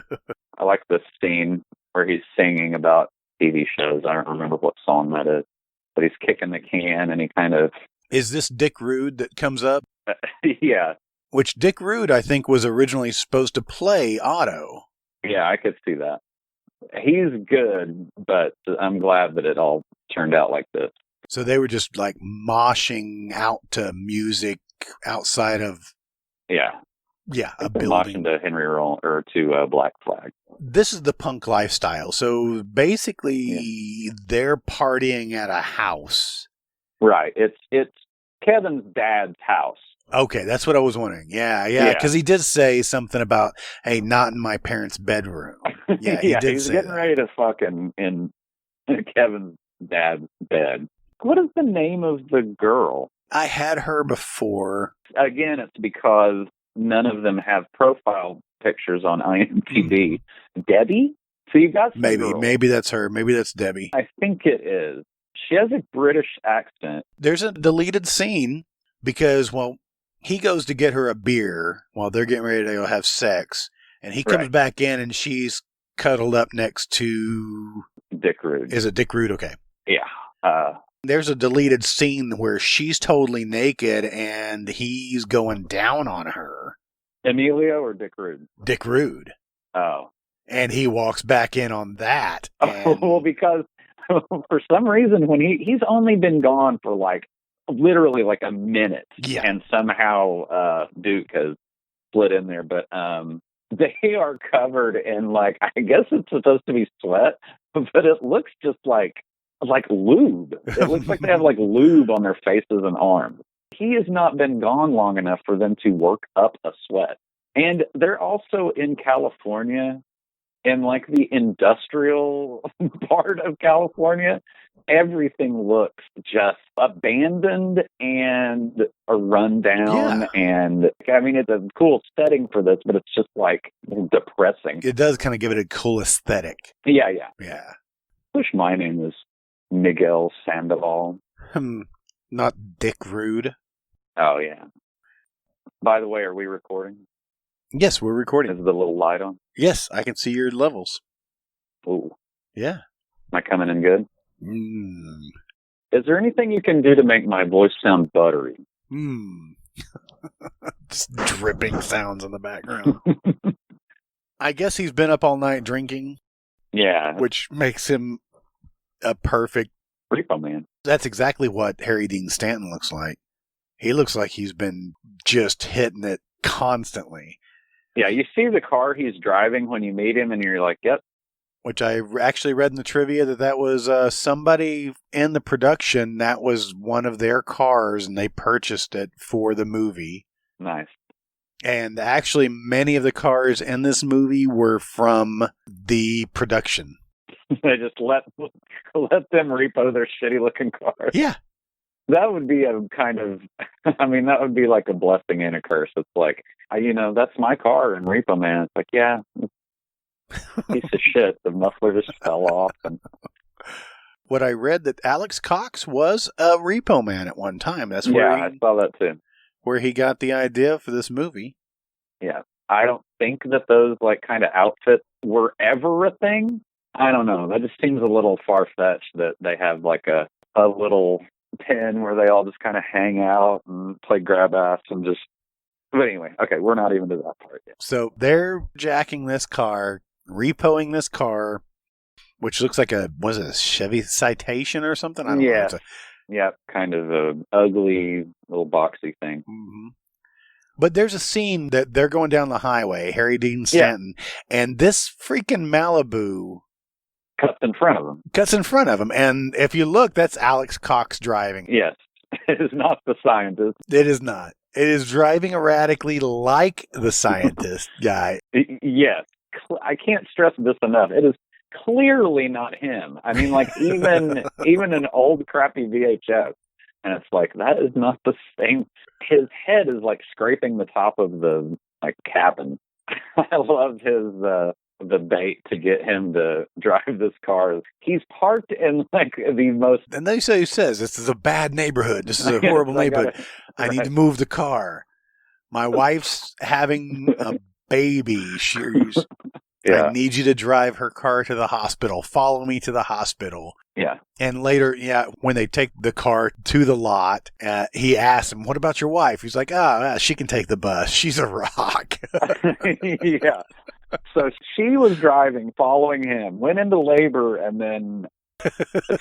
I like this scene where he's singing about TV shows. I don't remember what song that is, but he's kicking the can and he kind of... Is this Dick Rude that comes up? Yeah. Which Dick Rude, I think, was originally supposed to play Otto. Yeah, I could see that. He's good, but I'm glad that it all turned out like this. So they were just like moshing out to music outside of... Yeah. Yeah, a Moshing building. to Henry Roll or to Black Flag. This is the punk lifestyle. So basically, they're partying at a house. Right. It's Kevin's dad's house. Okay, that's what I was wondering. Yeah, because he did say something about, hey, not in my parents' bedroom. Yeah, he did he's say getting that. ready to fuck in Kevin's dad's bed. What is the name of the girl? I had her before. Again, it's because none of them have profile pictures on IMDb. Debbie? So you got some girl. Maybe that's her. Maybe that's Debbie. I think it is. She has a British accent. There's a deleted scene because, well, he goes to get her a beer while they're getting ready to go have sex, and he comes back in and she's cuddled up next to Dick Rude. Is it Dick Rude? Okay. Yeah. There's a deleted scene where she's totally naked and he's going down on her. Emilio or Dick Rude? Dick Rude. Oh. And he walks back in on that. Well, because for some reason, when he's only been gone for literally a minute. Yeah. And somehow Duke has split in there. But they are covered in I guess it's supposed to be sweat, but it looks just like lube. It looks like they have lube on their faces and arms. He has not been gone long enough for them to work up a sweat. And they're also in California, in the industrial part of California. Everything looks just abandoned and a rundown. Yeah. And I mean, it's a cool setting for this, but it's just depressing. It does kind of give it a cool aesthetic. Yeah. Yeah. I wish my name was Miguel Sandoval. Not Dick Rude. Oh, yeah. By the way, are we recording? Yes, we're recording. Is the little light on? Yes, I can see your levels. Ooh. Yeah. Am I coming in good? Is there anything you can do to make my voice sound buttery? Just dripping sounds in the background. I guess he's been up all night drinking. Yeah. Which makes him a perfect Repo Man. That's exactly what Harry Dean Stanton looks like. He looks like he's been just hitting it constantly. Yeah, you see the car he's driving when you meet him, and you're like, yep. Which I actually read in the trivia that was somebody in the production, that was one of their cars, and they purchased it for the movie. Nice. And actually, many of the cars in this movie were from the production. They just let them repo their shitty-looking cars. Yeah. That would be a kind of, that would be like a blessing and a curse. It's that's my car in Repo Man. It's yeah, piece of shit. The muffler just fell off. What I read that Alex Cox was a Repo Man at one time. That's where I saw that too. Where he got the idea for this movie. Yeah. I don't think that those kind of outfits were ever a thing. I don't know. That just seems a little far-fetched that they have a little pen where they all just kind of hang out and play grab ass and just... But anyway, okay, we're not even to that part yet. So they're jacking this car, repoing this car, which looks like a Chevy Citation or something? I don't know. Yeah, kind of a ugly little boxy thing. Mm-hmm. But there's a scene that they're going down the highway, Harry Dean Stanton, and this freaking Malibu cuts in front of him. And if you look, that's Alex Cox driving. Yes. It is not the scientist. It is not. It is driving erratically like the scientist guy. Yes. I can't stress this enough. It is clearly not him. Even an old crappy VHS. And it's that is not the same. His head is scraping the top of the cabin. I love the bait to get him to drive this car. He's parked in the most... And they say, he says, this is a bad neighborhood. This is a horrible neighborhood. I need to move the car. My wife's having a baby. I need you to drive her car to the hospital. Follow me to the hospital. Yeah. And later, when they take the car to the lot, he asks him, what about your wife? He's like, she can take the bus. She's a rock. Yeah. So she was driving, following him, went into labor, and then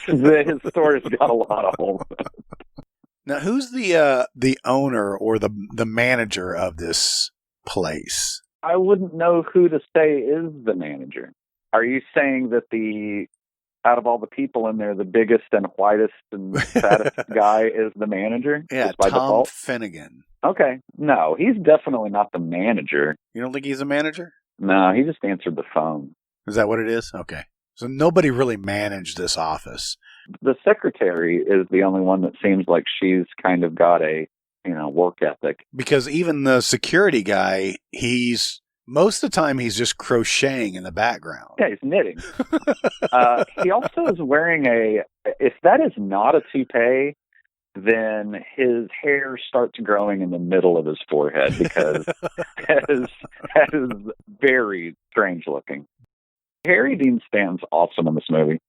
his story's got a lot of holes. Now, who's the owner or the manager of this place? I wouldn't know who to say is the manager. Are you saying that the out of all the people in there, the biggest and whitest and fattest guy is the manager? Yeah, just by Tom default? Finnegan. Okay. No, he's definitely not the manager. You don't think he's a manager? No, he just answered the phone. Is that what it is? Okay. So nobody really managed this office. The secretary is the only one that seems like she's kind of got a, work ethic. Because even the security guy, most of the time he's just crocheting in the background. Yeah, he's knitting. He also is wearing if that is not a toupee, then his hair starts growing in the middle of his forehead because that is very strange looking. Harry Dean Stanton's awesome in this movie.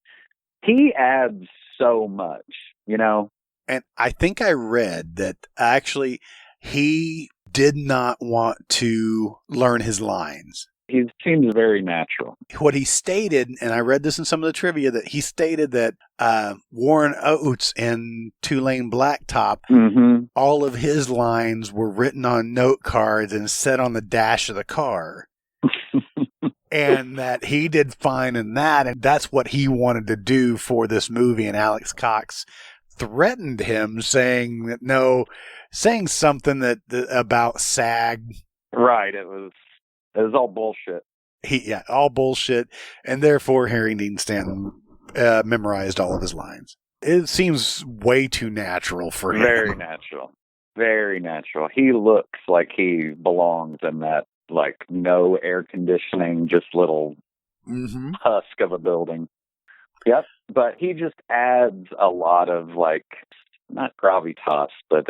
He adds so much, And I think I read that actually he did not want to learn his lines. He seems very natural. What he stated, and I read this in some of the trivia, that he stated that Warren Oates in Two-Lane Blacktop, all of his lines were written on note cards and set on the dash of the car. And that he did fine in that, and that's what he wanted to do for this movie. And Alex Cox threatened him, saying something that about SAG. Right. It was all bullshit. All bullshit, and therefore Harry Dean Stanton memorized all of his lines. It seems way too natural for him. Very natural. Very natural. He looks like he belongs in that, like, no air conditioning, just little husk of a building. Yep. But he just adds a lot of, like, not gravitas, but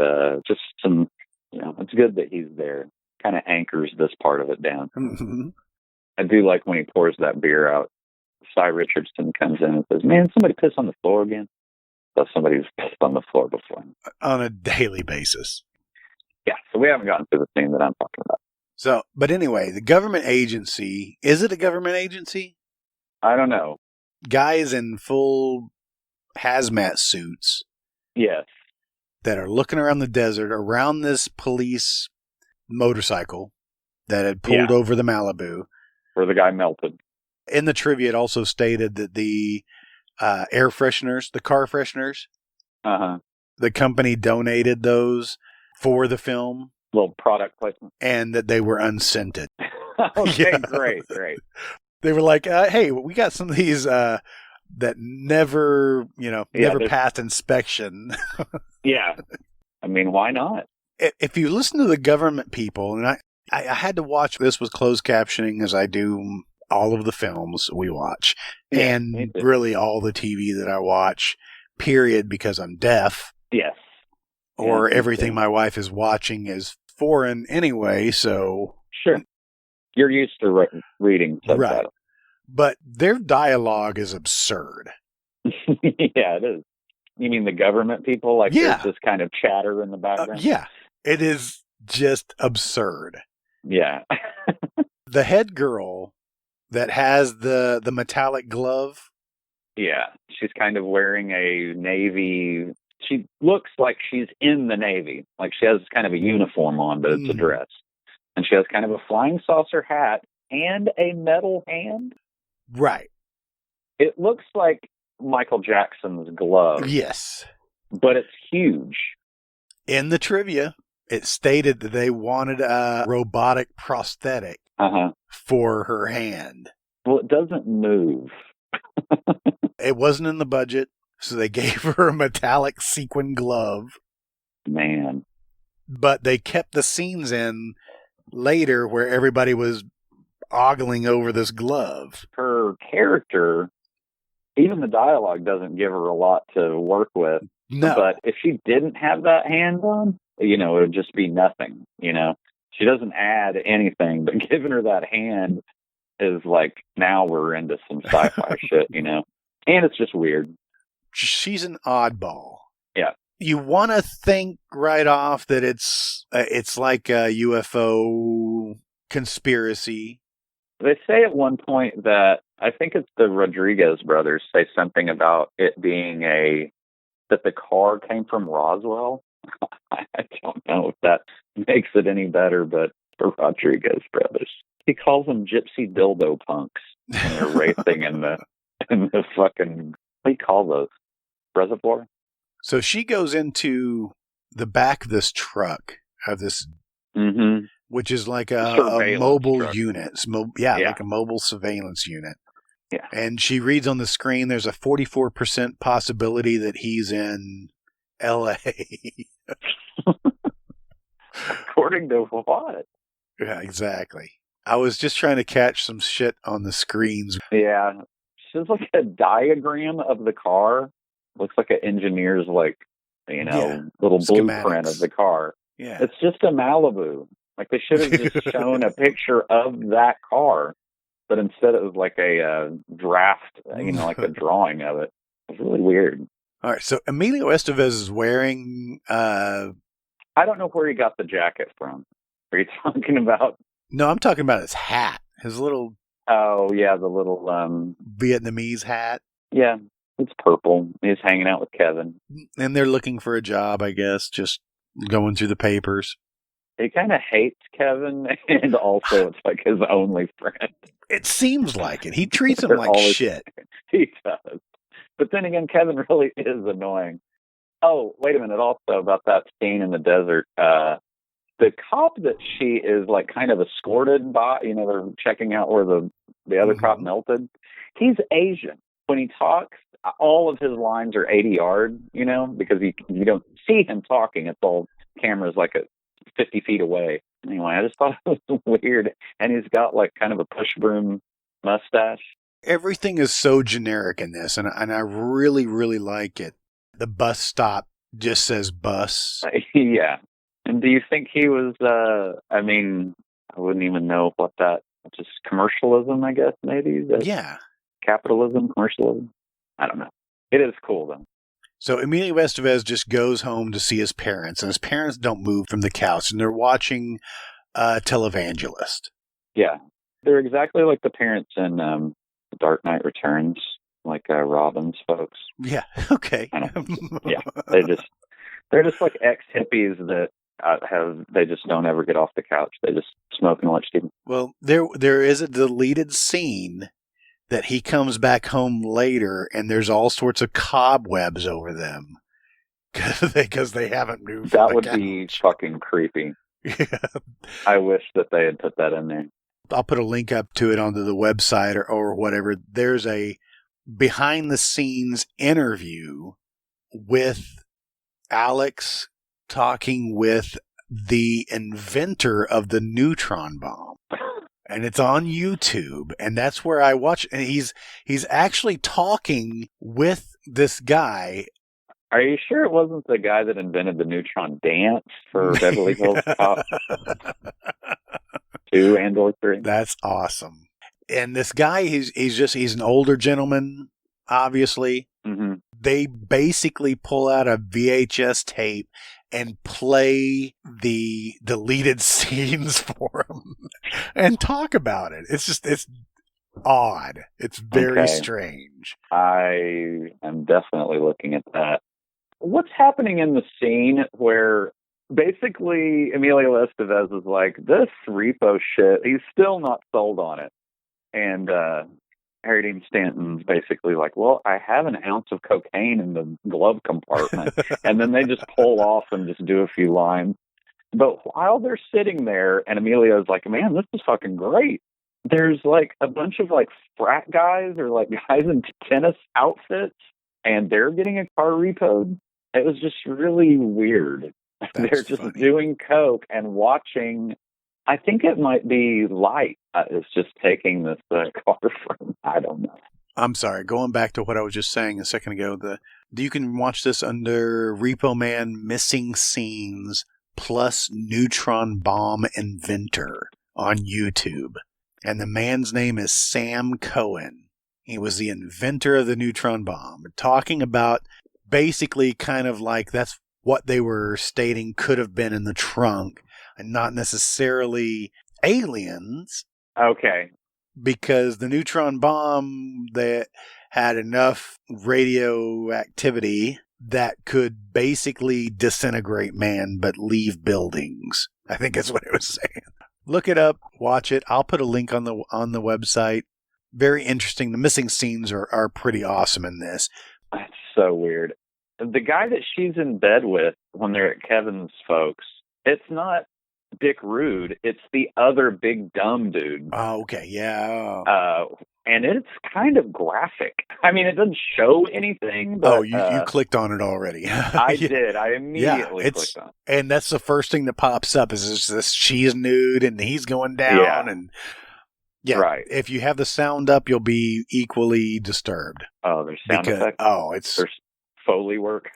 just some, it's good that he's there. Kind of anchors this part of it down. I do like when he pours that beer out. Cy Richardson comes in and says, "Man, somebody pissed on the floor again?" So somebody's pissed on the floor before. On a daily basis. Yeah, so we haven't gotten to the scene that I'm talking about. So, but anyway, the government agency, is it a government agency? I don't know. Guys in full hazmat suits. Yes. That are looking around the desert, around this police motorcycle that had pulled over the Malibu. Where the guy melted. In the trivia, it also stated that the air fresheners, the car fresheners, the company donated those for the film. Little product placement. And that they were unscented. Okay, great. They were like, hey, we got some of these that never passed inspection. Yeah. I mean, why not? If you listen to the government people, and I had to watch this with closed captioning, as I do all of the films we watch, and really all the TV that I watch, period, because I'm deaf. Yes. Or everything my wife is watching is foreign anyway, so... Sure. You're used to reading subtitles. Right. But their dialogue is absurd. Yeah, it is. You mean the government people? Like there's this kind of chatter in the background? Yeah. It is just absurd. Yeah. The head girl that has the metallic glove. Yeah. She's kind of wearing a Navy... She looks like she's in the Navy. Like she has kind of a uniform on, but it's a dress. And she has kind of a flying saucer hat and a metal hand. Right. It looks like Michael Jackson's glove. Yes. But it's huge. In the trivia, it stated that they wanted a robotic prosthetic for her hand. Well, it doesn't move. It wasn't in the budget, so they gave her a metallic sequin glove. Man. But they kept the scenes in later where everybody was ogling over this glove. Her character, even the dialogue doesn't give her a lot to work with. No. But if she didn't have that hand on, it would just be nothing, She doesn't add anything, but giving her that hand is like, now we're into some sci-fi shit, And it's just weird. She's an oddball. Yeah. You want to think right off that it's like a UFO conspiracy. They say at one point that, I think it's the Rodriguez brothers, say something about it being that the car came from Roswell. I don't know if that makes it any better, but the Rodriguez brothers. He calls them gypsy dildo punks when they're racing in the in the fucking, what do you call those? Reservoir? So she goes into the back of this truck, of this, which is like a mobile truck. unit. Like a mobile surveillance unit. Yeah. And she reads on the screen, there's a 44% possibility that he's in L.A. According to what? Yeah, exactly. I was just trying to catch some shit on the screens. Yeah. It's like a diagram of the car. Looks like an engineer's, like, little blueprint of the car. Yeah. It's just a Malibu. Like, they should have just shown a picture of that car. But instead it was like a draft, like a drawing of it. It's really weird. All right, so Emilio Estevez is wearing... I don't know where he got the jacket from. Are you talking about... No, I'm talking about his hat. His little... Oh, yeah, the little... Vietnamese hat. Yeah, it's purple. He's hanging out with Kevin. And they're looking for a job, I guess, just going through the papers. He kind of hates Kevin, and also it's like his only friend. It seems like it. He treats him like shit. He does. But then again, Kevin really is annoying. Oh, wait a minute. Also, about that scene in the desert, the cop that she is like kind of escorted by, they're checking out where the other cop melted. He's Asian. When he talks, all of his lines are 80 yard, because you don't see him talking. It's all cameras like 50 feet away. Anyway, I just thought it was weird. And he's got like kind of a push broom mustache. Everything is so generic in this, and I really, really like it. The bus stop just says bus. Yeah. And do you think he was, I wouldn't even know what that, just commercialism, I guess, maybe? Yeah. Capitalism, commercialism? I don't know. It is cool, though. So Emilio Estevez just goes home to see his parents, and his parents don't move from the couch, and they're watching Televangelist. Yeah. They're exactly like the parents in Dark Knight Returns, like Robin's folks. Yeah, okay. Yeah, they're just like ex-hippies that they just don't ever get off the couch. They just smoke and watch TV. Well, there is a deleted scene that he comes back home later, and there's all sorts of cobwebs over them because they haven't moved. That would be fucking creepy. Yeah. I wish that they had put that in there. I'll put a link up to it onto the website or whatever. There's a behind-the-scenes interview with Alex talking with the inventor of the neutron bomb. And it's on YouTube, and that's where I watch. And he's actually talking with this guy. Are you sure it wasn't the guy that invented the neutron dance for Beverly Hills Cop 2 and or 3? That's awesome. And this guy, he's an older gentleman, obviously. Mm-hmm. They basically pull out a VHS tape and play the deleted scenes for him and talk about it. It's odd. It's very strange. I am definitely looking at that. What's happening in the scene where basically Emilio Estevez is like, this repo shit, he's still not sold on it. And Harry Dean Stanton's basically like, well, I have an ounce of cocaine in the glove compartment. And then they just pull off and just do a few lines. But while they're sitting there, and Emilio's like, man, this is fucking great. There's like a bunch of like frat guys or like guys in tennis outfits, and they're getting a car repoed. It was just really weird. They're just doing coke and watching. I think it might be Light is just taking this car from. I don't know. I'm sorry. Going back to what I was just saying a second ago, you can watch this under Repo Man Missing Scenes plus Neutron Bomb Inventor on YouTube. And the man's name is Sam Cohen. He was the inventor of the neutron bomb, talking about basically kind of like that's what they were stating could have been in the trunk and not necessarily aliens. Okay. Because the neutron bomb that had enough radioactivity that could basically disintegrate man but leave buildings. I think that's what it was saying. Look it up, watch it. I'll put a link on the website. very interesting. The missing scenes are pretty awesome in this. That's so weird. The guy that she's in bed with when they're at Kevin's folks, it's not Dick Rude. It's the other big dumb dude. Oh, okay. Yeah. And it's kind of graphic. I mean, it doesn't show anything. But, you clicked on it already. I did. I immediately clicked on it. And that's the first thing that pops up is this she's nude and he's going down. And right. If you have the sound up, you'll be equally disturbed. Oh, there's sound effects? Oh, there's Foley work.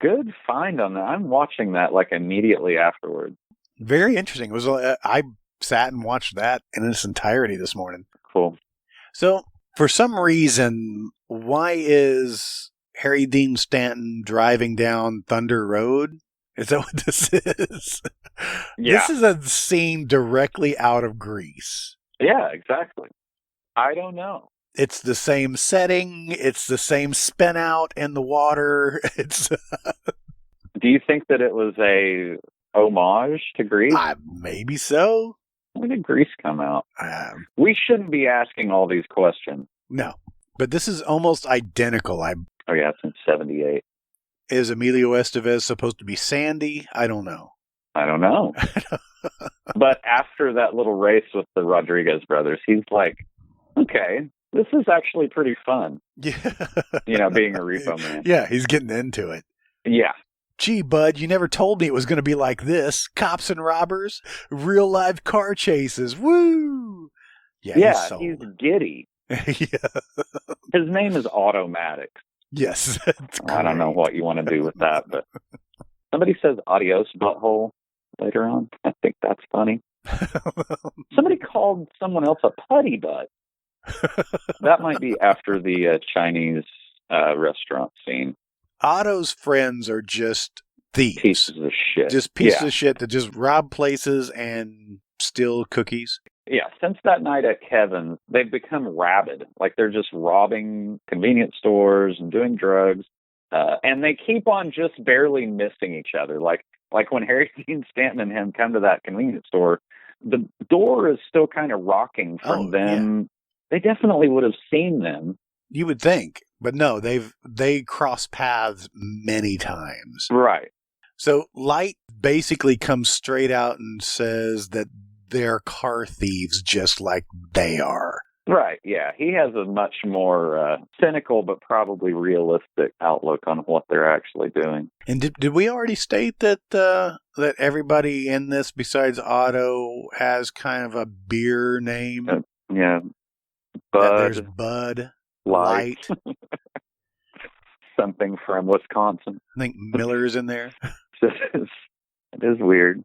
Good find on that. I'm watching that like immediately afterwards. Very interesting. It was I sat and watched that in its entirety this morning. Cool. So, for some reason, why is Harry Dean Stanton driving down Thunder Road? Is that what this is? Yeah. This is a scene directly out of Grease. Yeah, exactly. I don't know. It's the same setting. It's the same spin out in the water. Do you think that it was a homage to Grease? Maybe so. When did Grease come out? We shouldn't be asking all these questions. No, but this is almost identical. Oh yeah, it's in 78. Is Emilio Estevez supposed to be Sandy? I don't know. But after that little race with the Rodriguez brothers, he's like, okay, this is actually pretty fun. Yeah. Being a repo man. Yeah, he's getting into it. Yeah. Gee, bud, you never told me it was going to be like this. Cops and robbers, real live car chases. Woo! Yeah, he's giddy. Yeah. His name is Automatic. Yes. I don't know what you want to do with that, but somebody says adios butthole later on. I think that's funny. Somebody called someone else a putty butt. That might be after the Chinese restaurant scene. Otto's friends are just thieves. Pieces of shit. Just pieces of shit that just rob places and steal cookies. Yeah, since that night at Kevin's, they've become rabid. Like, they're just robbing convenience stores and doing drugs. And they keep on just barely missing each other. Like when Harry Dean Stanton and him come to that convenience store, the door is still kind of rocking from them. Yeah. They definitely would have seen them. You would think. But no, they cross paths many times. Right. So Light basically comes straight out and says that they're car thieves just like they are. Right, yeah. He has a much more cynical but probably realistic outlook on what they're actually doing. And did we already state that that everybody in this besides Otto has kind of a beer name? Yeah. Bud. There's Bud. Light. Something from Wisconsin. I think Miller's in there. It is weird.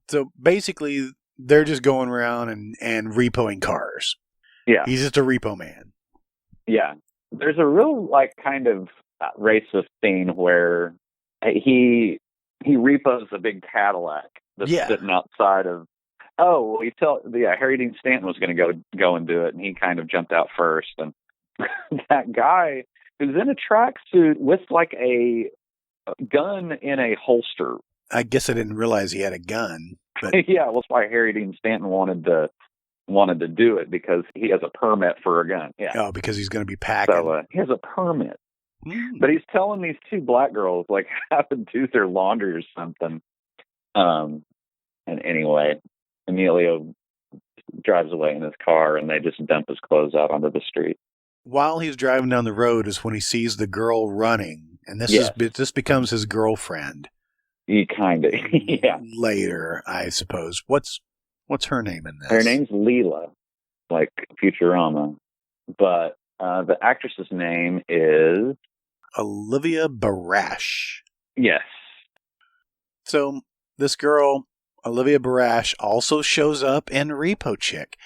So basically, they're just going around and repoing cars. Yeah. He's just a repo man. Yeah. There's a real, kind of racist scene where he repos a big Cadillac that's sitting outside of... Oh, Harry Dean Stanton was going to go and do it, and he kind of jumped out first, and that guy who's in a tracksuit with a gun in a holster. I guess I didn't realize he had a gun. But... Yeah, well, that's why Harry Dean Stanton wanted to do it, because he has a permit for a gun. Yeah. Oh, because he's going to be packing. So he has a permit. But he's telling these two black girls how to do their laundry or something. And anyway, Emilio drives away in his car, and they just dump his clothes out onto the street. While he's driving down the road is when he sees the girl running, and this becomes his girlfriend. He kind of, yeah. Later, I suppose. What's her name in this? Her name's Leela, like Futurama, but the actress's name is Olivia Barash. Yes. So this girl, Olivia Barash, also shows up in Repo Chick.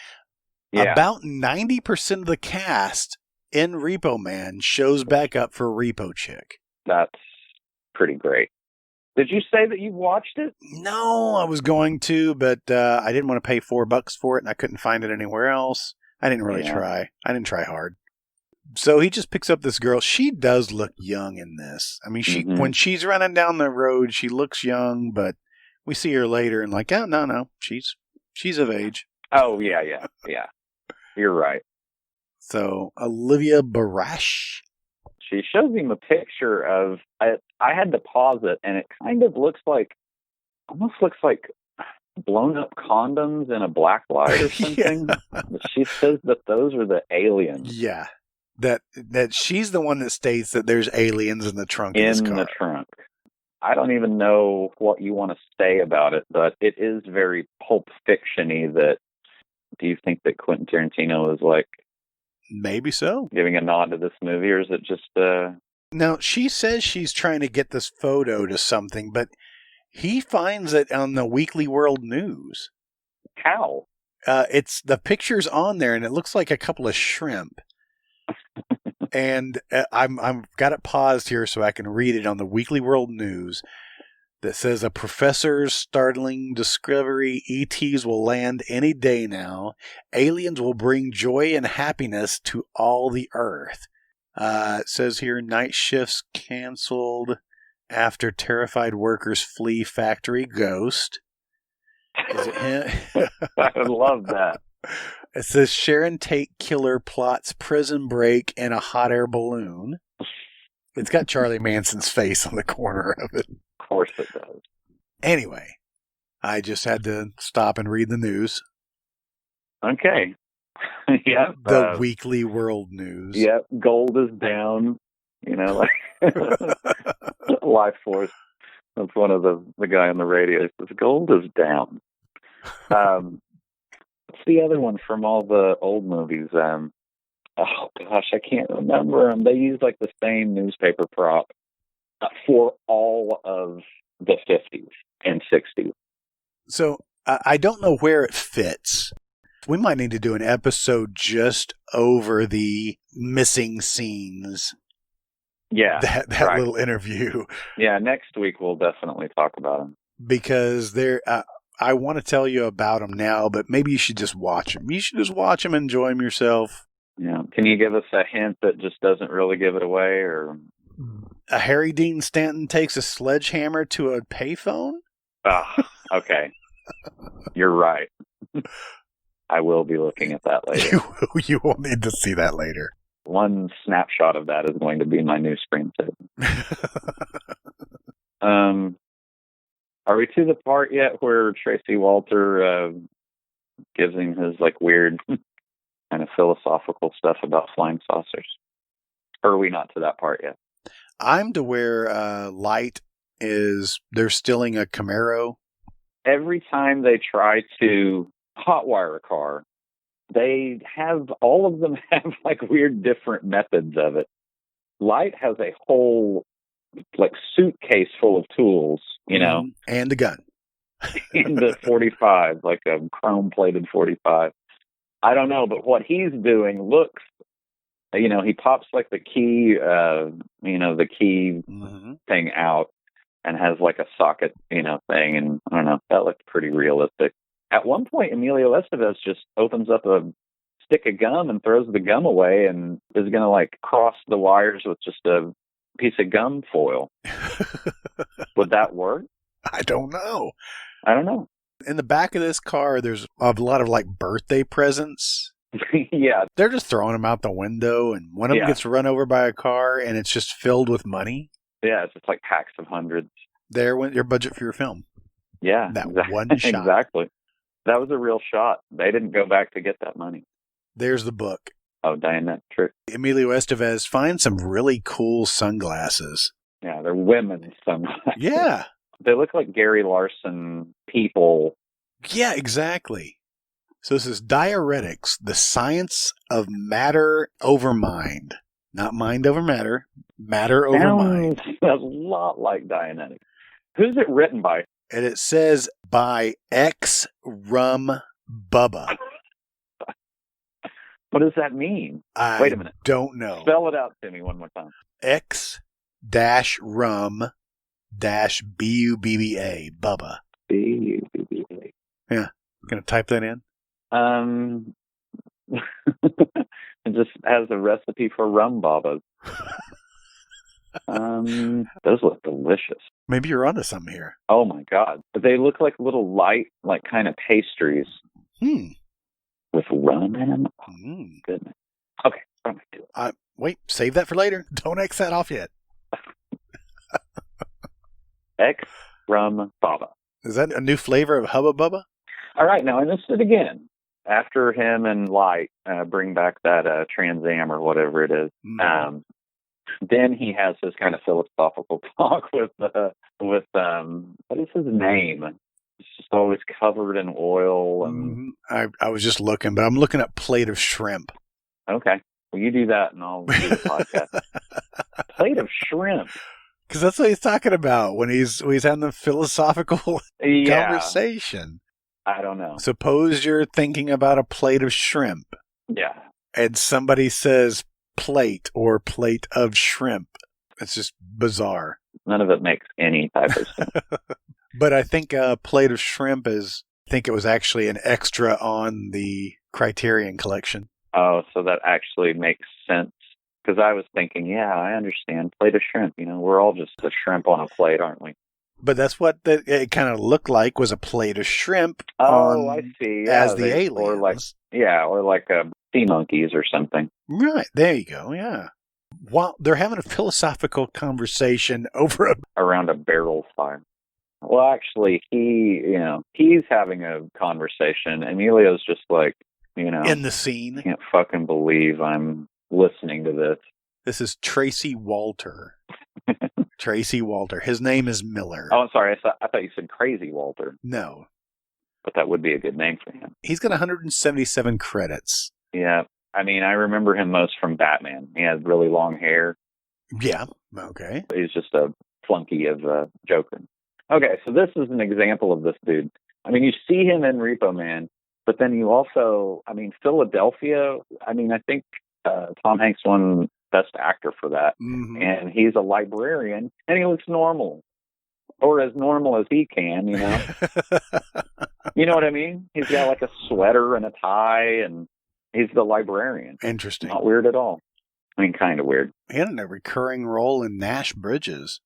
Yeah. About 90% of the cast in Repo Man shows back up for Repo Chick. That's pretty great. Did you say that you watched it? No, I was going to, but I didn't want to pay $4 for it, and I couldn't find it anywhere else. I didn't really try. I didn't try hard. So he just picks up this girl. She does look young in this. I mean, when she's running down the road, she looks young, but we see her later and oh, no, she's of age. Oh, yeah. You're right. So, Olivia Barash. She shows him a picture of, I had to pause it, and it kind of almost looks like blown up condoms in a black light or something. But she says that those are the aliens. Yeah. That she's the one that states that there's aliens in the trunk of this car. In the trunk. I don't even know what you want to say about it, but it is very Pulp Fiction-y. Do you think that Quentin Tarantino is like... Maybe so. Giving a nod to this movie, or is it just... Now, she says she's trying to get this photo to something, but he finds it on the Weekly World News. How? It's the picture's on there, and it looks like a couple of shrimp. And I've got it paused here so I can read it on the Weekly World News that says, a professor's startling discovery, ETs will land any day now. Aliens will bring joy and happiness to all the Earth. It says here, night shifts canceled after terrified workers flee factory ghost. Is it him? I love that. It says Sharon Tate killer plots prison break in a hot air balloon. It's got Charlie Manson's face on the corner of it. Of course it does. Anyway, I just had to stop and read the news. Okay. Yep. The Weekly World News. Yep. Gold is down. Life Force. That's one of the guy on the radio. Says gold is down. What's the other one from all the old movies? Oh gosh, I can't remember them. They use like the same newspaper prop for all of the 50s and 60s. So I don't know where it fits. We might need to do an episode just over the missing scenes. Yeah. That right. Little interview. Yeah, next week we'll definitely talk about them. Because I want to tell you about them now, but maybe you should just watch them. You should just watch them and enjoy them yourself. Yeah. Can you give us a hint that just doesn't really give it away? Or a Harry Dean Stanton takes a sledgehammer to a payphone? Oh, okay. You're right. I will be looking at that later. You will need to see that later. One snapshot of that is going to be my new screensaver. Are we to the part yet where Tracy Walter gives him his like weird kind of philosophical stuff about flying saucers? Or are we not to that part yet? I'm to where Light is, they're stealing a Camaro. Every time they try to hotwire a car, all of them have like weird different methods of it. Light has a whole like suitcase full of tools, and a gun. And the 45, like a chrome plated 45. I don't know, but what he's doing looks, he pops like the key, the key thing out and has like a socket, thing. And I don't know, that looked pretty realistic. At one point, Emilio Estevez just opens up a stick of gum and throws the gum away and is going to like cross the wires with just a piece of gum foil. Would that work? I don't know. In the back of this car, there's a lot of like birthday presents. Yeah. They're just throwing them out the window, and one of them gets run over by a car, and it's just filled with money. Yeah, it's just like packs of hundreds. There went your budget for your film. Yeah. That one shot. Exactly. That was a real shot. They didn't go back to get that money. There's the book. Oh, Diane Trick. Emilio Estevez finds some really cool sunglasses. Yeah, they're women's sunglasses. Yeah. They look like Gary Larson people. Yeah, exactly. So this is Diuretics, the science of matter over mind. Not mind over matter, matter over mind. A lot like Dianetics. Who's it written by? And it says by X Rum Bubba. What does that mean? Wait a minute. Don't know. Spell it out to me one more time. X-rum-bubba. Bubba. B-U-B-B-A. Yeah. Gonna type that in? It just has a recipe for rum babas. Those look delicious. Maybe you're onto something here. Oh my God. They look like little light, like kind of pastries. With rum in them? Oh, goodness. Okay, I'm going to do it. Wait, save that for later. Don't X that off yet. X Rum Baba. Is that a new flavor of Hubba Bubba? All right, now I missed it again. After him and Light bring back that Trans Am or whatever it is, then he has this kind of philosophical talk with what is his name? It's just always covered in oil. And I was just looking, but I'm looking at plate of shrimp. Okay, well you do that, and I'll do the podcast. Plate of shrimp. Because that's what he's talking about when he's having the philosophical conversation. I don't know. Suppose you're thinking about a plate of shrimp. Yeah. And somebody says plate or plate of shrimp. It's just bizarre. None of it makes any type of sense. But I think a plate of shrimp I think it was actually an extra on the Criterion collection. Oh, so that actually makes sense. Because I was thinking, yeah, I understand. Plate of shrimp. We're all just a shrimp on a plate, aren't we? But that's what it kind of looked like, was a plate of shrimp. Oh, I see. Yeah, as the aliens. Or like sea monkeys or something. Right. There you go. Yeah. While they're having a philosophical conversation around a barrel fire. Well, actually, he's having a conversation. Emilio's just like, in the scene. I can't fucking believe I'm listening to this. This is Tracy Walter. Tracy Walter. His name is Miller. Oh, I'm sorry. I thought you said Crazy Walter. No. But that would be a good name for him. He's got 177 credits. Yeah. I remember him most from Batman. He had really long hair. Yeah. Okay. He's just a flunky of Joker. Okay, so this is an example of this dude. You see him in Repo Man, but then you also, Philadelphia, I think Tom Hanks won Best Actor for that. Mm-hmm. And he's a librarian, and he looks normal. Or as normal as he can, You know what I mean? He's got like a sweater and a tie, and he's the librarian. Interesting. Not weird at all. Kind of weird. He had a recurring role in Nash Bridges.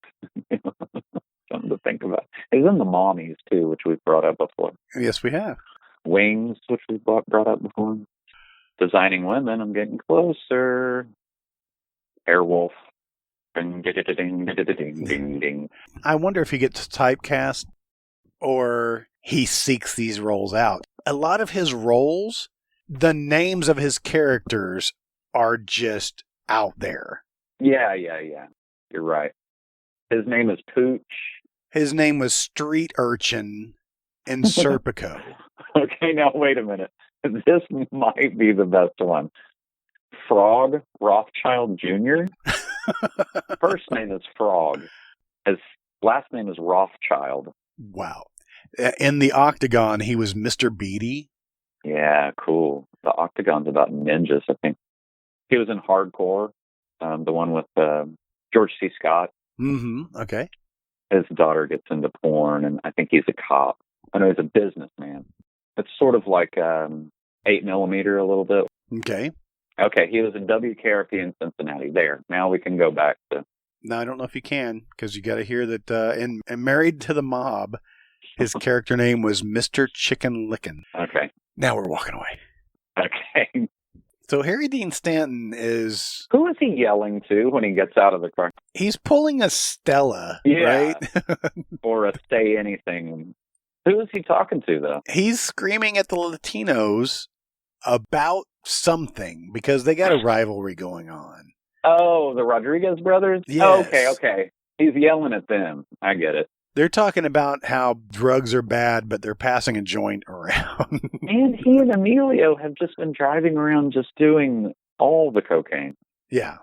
Something to think about. He's in The Mommies, too, which we've brought up before. Yes, we have. Wings, which we've brought up before. Designing Women, I'm getting closer. Airwolf. Ding, ding, ding, ding, ding, ding. I wonder if he gets typecast or he seeks these roles out. A lot of his roles, the names of his characters are just out there. Yeah. You're right. His name is Pooch. His name was Street Urchin in Serpico. Okay, now wait a minute. This might be the best one. Frog Rothschild Jr. First name is Frog. His last name is Rothschild. Wow. In the Octagon, he was Mr. Beatty. Yeah, cool. The Octagon's about ninjas, I think. He was in Hardcore, the one with George C. Scott. Mm-hmm. Okay. His daughter gets into porn, and I think he's a cop. I know he's a businessman. It's sort of like 8mm a little bit. Okay. Okay, he was in WKRP in Cincinnati. There. Now we can go back to... No, I don't know if you can, because you got to hear that in Married to the Mob, his character name was Mr. Chicken Lickin'. Okay. Now we're walking away. Okay. So Harry Dean Stanton is... Who is he yelling to when he gets out of the car? He's pulling a Stella, right? Or a say anything. Who is he talking to, though? He's screaming at the Latinos about something, because they got a rivalry going on. Oh, the Rodriguez brothers? Yes. Oh, okay. He's yelling at them. I get it. They're talking about how drugs are bad, but they're passing a joint around. And he and Emilio have just been driving around just doing all the cocaine. Yeah.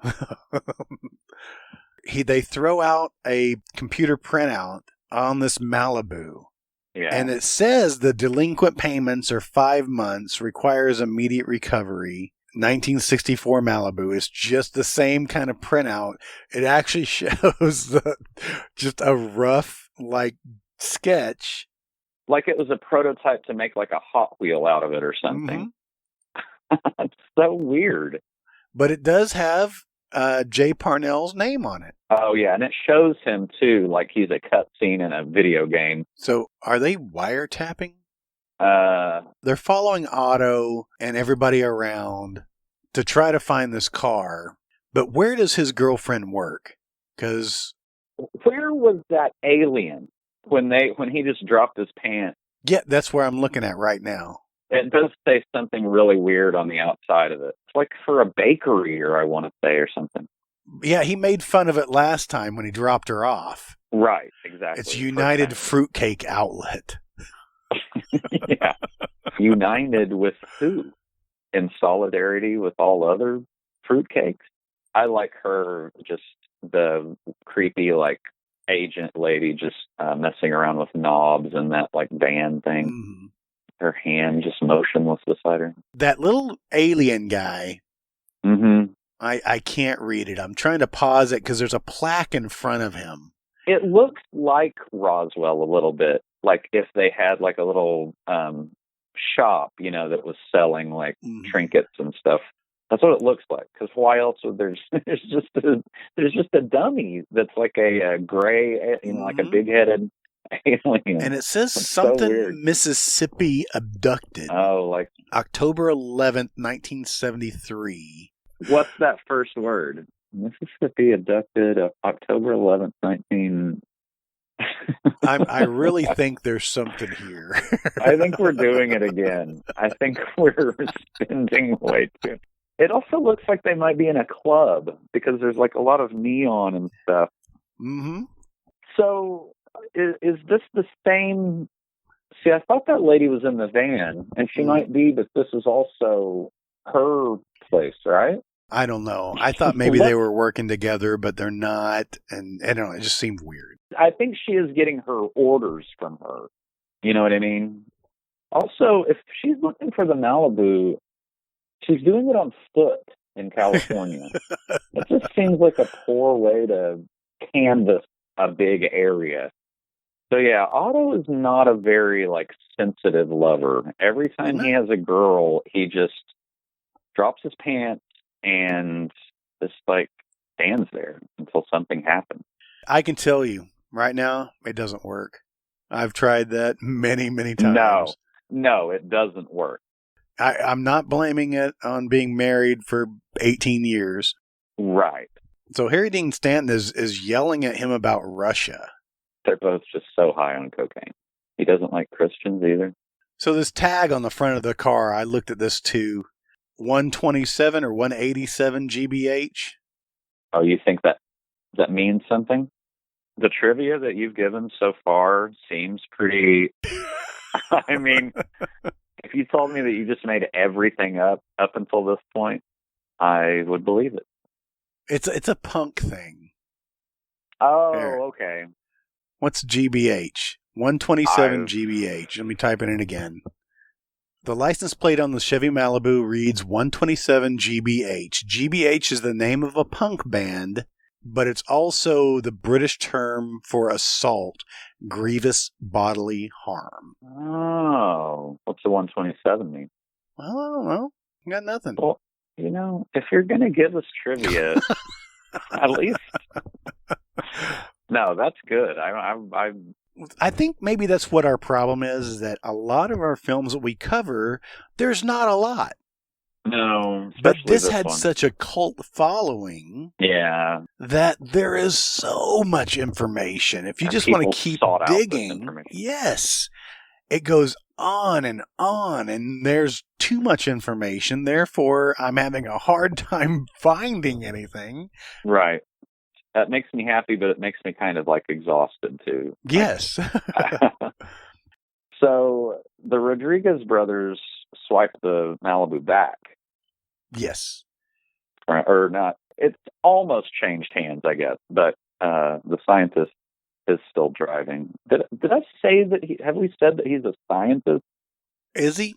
They throw out a computer printout on this Malibu. Yeah. And it says the delinquent payments are 5 months, requires immediate recovery. 1964 Malibu is just the same kind of printout. It actually shows just a rough, sketch. Like it was a prototype to make like a Hot Wheel out of it or something. Mm-hmm. It's so weird. But it does have Jay Parnell's name on it. Oh, yeah. And it shows him, too, like he's a cutscene in a video game. So are they wiretapping? They're following Otto and everybody around to try to find this car. But where does his girlfriend work? Because where was that alien when he just dropped his pants? Yeah, that's where I'm looking at right now. It does say something really weird on the outside of it. It's like for a bakery, or I want to say, or something. Yeah, he made fun of it last time when he dropped her off. Right, exactly. It's United Fruitcake Outlet. Yeah. United with who? In solidarity with all other fruitcakes? I like her, just the creepy, like, agent lady just messing around with knobs and that, like, band thing. Mm. Her hand just motionless beside her. That little alien guy, I can't read it. I'm trying to pause it because there's a plaque in front of him. It looks like Roswell a little bit. Like if they had like a little shop, that was selling like trinkets and stuff. That's what it looks like. Because why else would there's just a dummy that's like a gray, like a big-headed alien. And it says That's something so weird. Mississippi abducted. Oh, like October 11th, 1973. What's that first word? Mississippi abducted October 11th, 19... I really think there's something here. I think we're doing it again. I think we're spending way too. It also looks like they might be in a club because there's like a lot of neon and stuff. Mm-hmm. So is this the same? See, I thought that lady was in the van, and she might be, but this is also her place, right? I don't know. I thought maybe they were working together, but they're not. And I don't know. It just seemed weird. I think she is getting her orders from her. You know what I mean? Also, if she's looking for the Malibu, she's doing it on foot in California. It just seems like a poor way to canvas a big area. So yeah, Otto is not a very sensitive lover. Every time he has a girl, he just drops his pants and just stands there until something happens. I can tell you right now, it doesn't work. I've tried that many, many times. No, it doesn't work. I'm not blaming it on being married for 18 years. Right. So Harry Dean Stanton is yelling at him about Russia. They're both just so high on cocaine. He doesn't like Christians either. So this tag on the front of the car, I looked at this too. 127 or 187 GBH. Oh, you think that means something? The trivia that you've given so far seems pretty... I mean, if you told me that you just made everything up until this point, I would believe it. It's a punk thing. Oh, there. Okay. What's GBH? 127 GBH. Let me type it in again. The license plate on the Chevy Malibu reads 127 GBH. GBH is the name of a punk band, but it's also the British term for assault, grievous bodily harm. Oh, what's the 127 mean? Well, I don't know. Got nothing. Well, if you're going to give us trivia, at least... No, that's good. I think maybe that's what our problem is that a lot of our films that we cover, there's not a lot. No. But this had such a cult following. Yeah. That there is so much information. If you just want to keep digging, yes, it goes on, and there's too much information. Therefore, I'm having a hard time finding anything. Right. That makes me happy, but it makes me kind of exhausted too. Yes. So the Rodriguez brothers swiped the Malibu back. Yes. Or not. It's almost changed hands, I guess, but the scientist is still driving. Did I say that have we said that he's a scientist? Is he?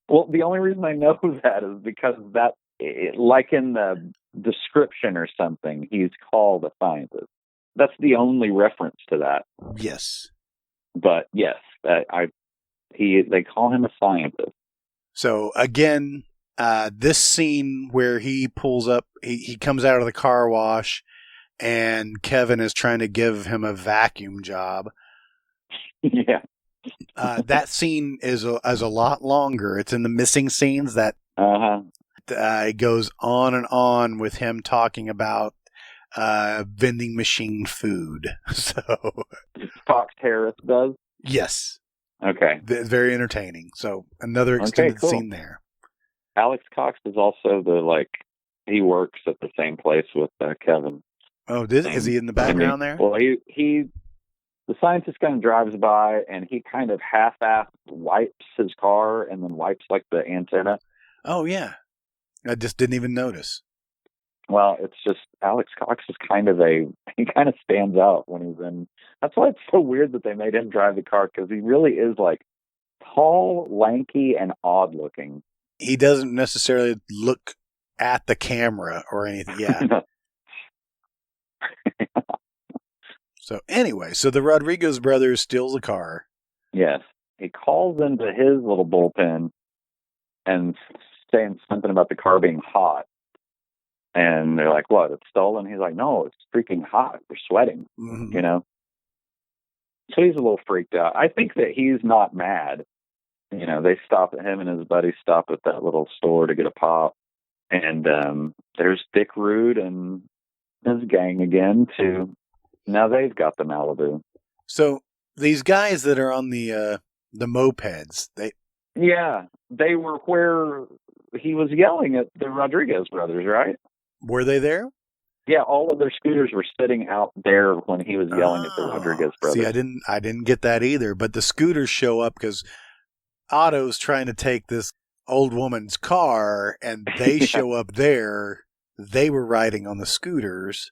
Well, the only reason I know that is because that, like in the description or something, he's called a scientist. That's the only reference to that. Yes. But yes, they call him a scientist. So again, this scene where he pulls up, he comes out of the car wash, and Kevin is trying to give him a vacuum job. Yeah. That scene is a lot longer. It's in the missing scenes that it goes on and on with him talking about vending machine food. So Fox Harris does? Yes. Okay. Very entertaining. So another extended scene there. Alex Cox is also he works at the same place with Kevin. Oh, is he in the background there? Well, the scientist kind of drives by and he kind of half-assed wipes his car and then wipes like the antenna. Oh, yeah. I just didn't even notice. Well, it's just Alex Cox is he kind of stands out when he's in. That's why it's so weird that they made him drive the car, because he really is like tall, lanky, and odd looking. He doesn't necessarily look at the camera or anything. Yeah. So anyway, the Rodriguez brothers steals a car. Yes. He calls into his little bullpen and saying something about the car being hot. And they're like, what, it's stolen? He's like, no, it's freaking hot. We're sweating, you know? So he's a little freaked out. I think that he's not mad. You know, him and his buddy stop at that little store to get a pop. And there's Dick Rude and his gang again, too. Now they've got the Malibu. So these guys that are on the mopeds, they were where he was yelling at the Rodriguez brothers, right? Were they there? Yeah, all of their scooters were sitting out there when he was yelling at the Rodriguez brothers. See, I didn't get that either. But the scooters show up because Otto's trying to take this old woman's car, and they show up there. They were riding on the scooters.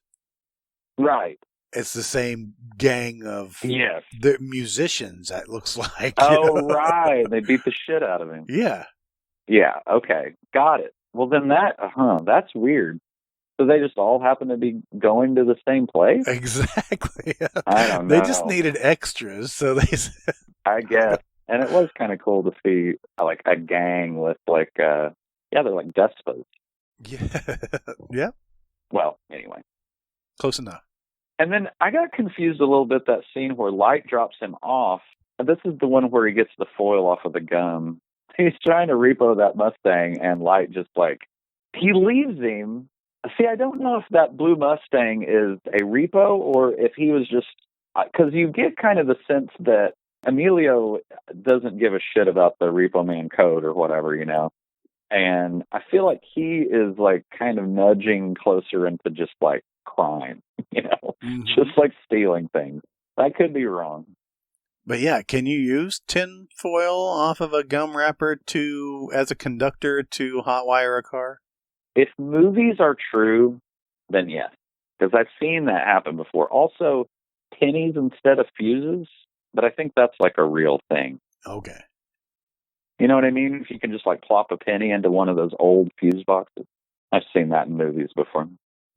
Right. It's the same gang of the musicians, it looks like. Oh, right. They beat the shit out of him. Yeah. Yeah, okay. Got it. Well, then that's weird. So they just all happen to be going to the same place? Exactly. I don't know. They just needed extras, so they said... I guess. And it was kind of cool to see, like, a gang with, like, they're like despots. Yeah. Yeah. Well, anyway. Close enough. And then I got confused a little bit, that scene where Light drops him off. And this is the one where he gets the foil off of the gum. He's trying to repo that Mustang, and Light just, like, he leaves him. See, I don't know if that blue Mustang is a repo or if he was just... Because you get kind of the sense that Emilio doesn't give a shit about the Repo Man code or whatever, you know? And I feel like he is, like, kind of nudging closer into just, like, crime, you know? Mm-hmm. Just, like, stealing things. I could be wrong. But yeah, can you use tin foil off of a gum wrapper as a conductor to hotwire a car? If movies are true, then yes. Because I've seen that happen before. Also, pennies instead of fuses, but I think that's like a real thing. Okay. You know what I mean? If you can just like plop a penny into one of those old fuse boxes. I've seen that in movies before.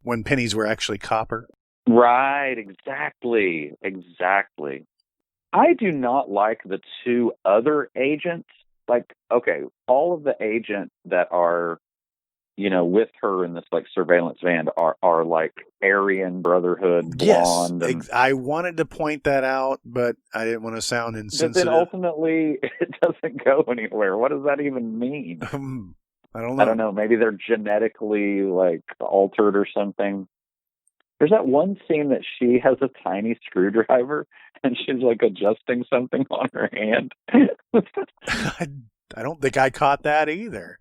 When pennies were actually copper? Right, exactly. Exactly. I do not like the two other agents. Like, okay, all of the agents that are, you know, with her in this like surveillance van are like Aryan Brotherhood, blonde. Yes, I wanted to point that out, but I didn't want to sound insensitive. But then ultimately, it doesn't go anywhere. What does that even mean? I don't know. Maybe they're genetically like altered or something. There's that one scene that she has a tiny screwdriver and she's like adjusting something on her hand. I don't think I caught that either.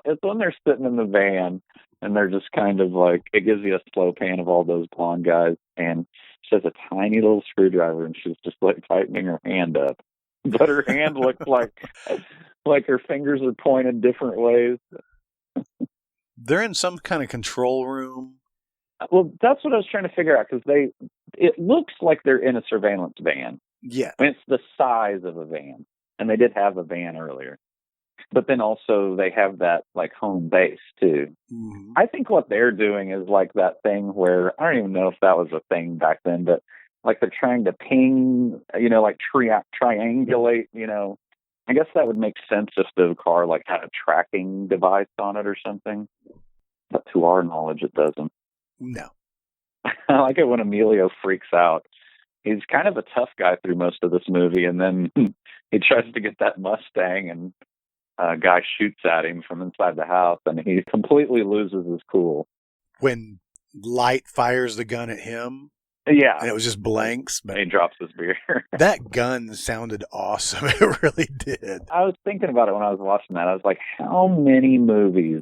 It's when they're sitting in the van and they're just kind of like, it gives you a slow pan of all those blonde guys. And she has a tiny little screwdriver and she's just like tightening her hand up. But her hand looks like her fingers are pointed different ways. They're in some kind of control room. Well, that's what I was trying to figure out, because it looks like they're in a surveillance van. Yeah. I mean, it's the size of a van, and they did have a van earlier. But then also they have that, like, home base, too. Mm-hmm. I think what they're doing is like that thing where, I don't even know if that was a thing back then, but like they're trying to ping, you know, like triangulate, you know. I guess that would make sense if the car, like, had a tracking device on it or something. But to our knowledge, it doesn't. No. I like it when Emilio freaks out. he's kind of a tough guy through most of this movie, and then he tries to get that Mustang, and a guy shoots at him from inside the house, and he completely loses his cool. When Light fires the gun at him. Yeah. And it was just blanks. But he drops his beer. That gun sounded awesome. It really did. I was thinking about it when I was watching that. I was like, how many movies?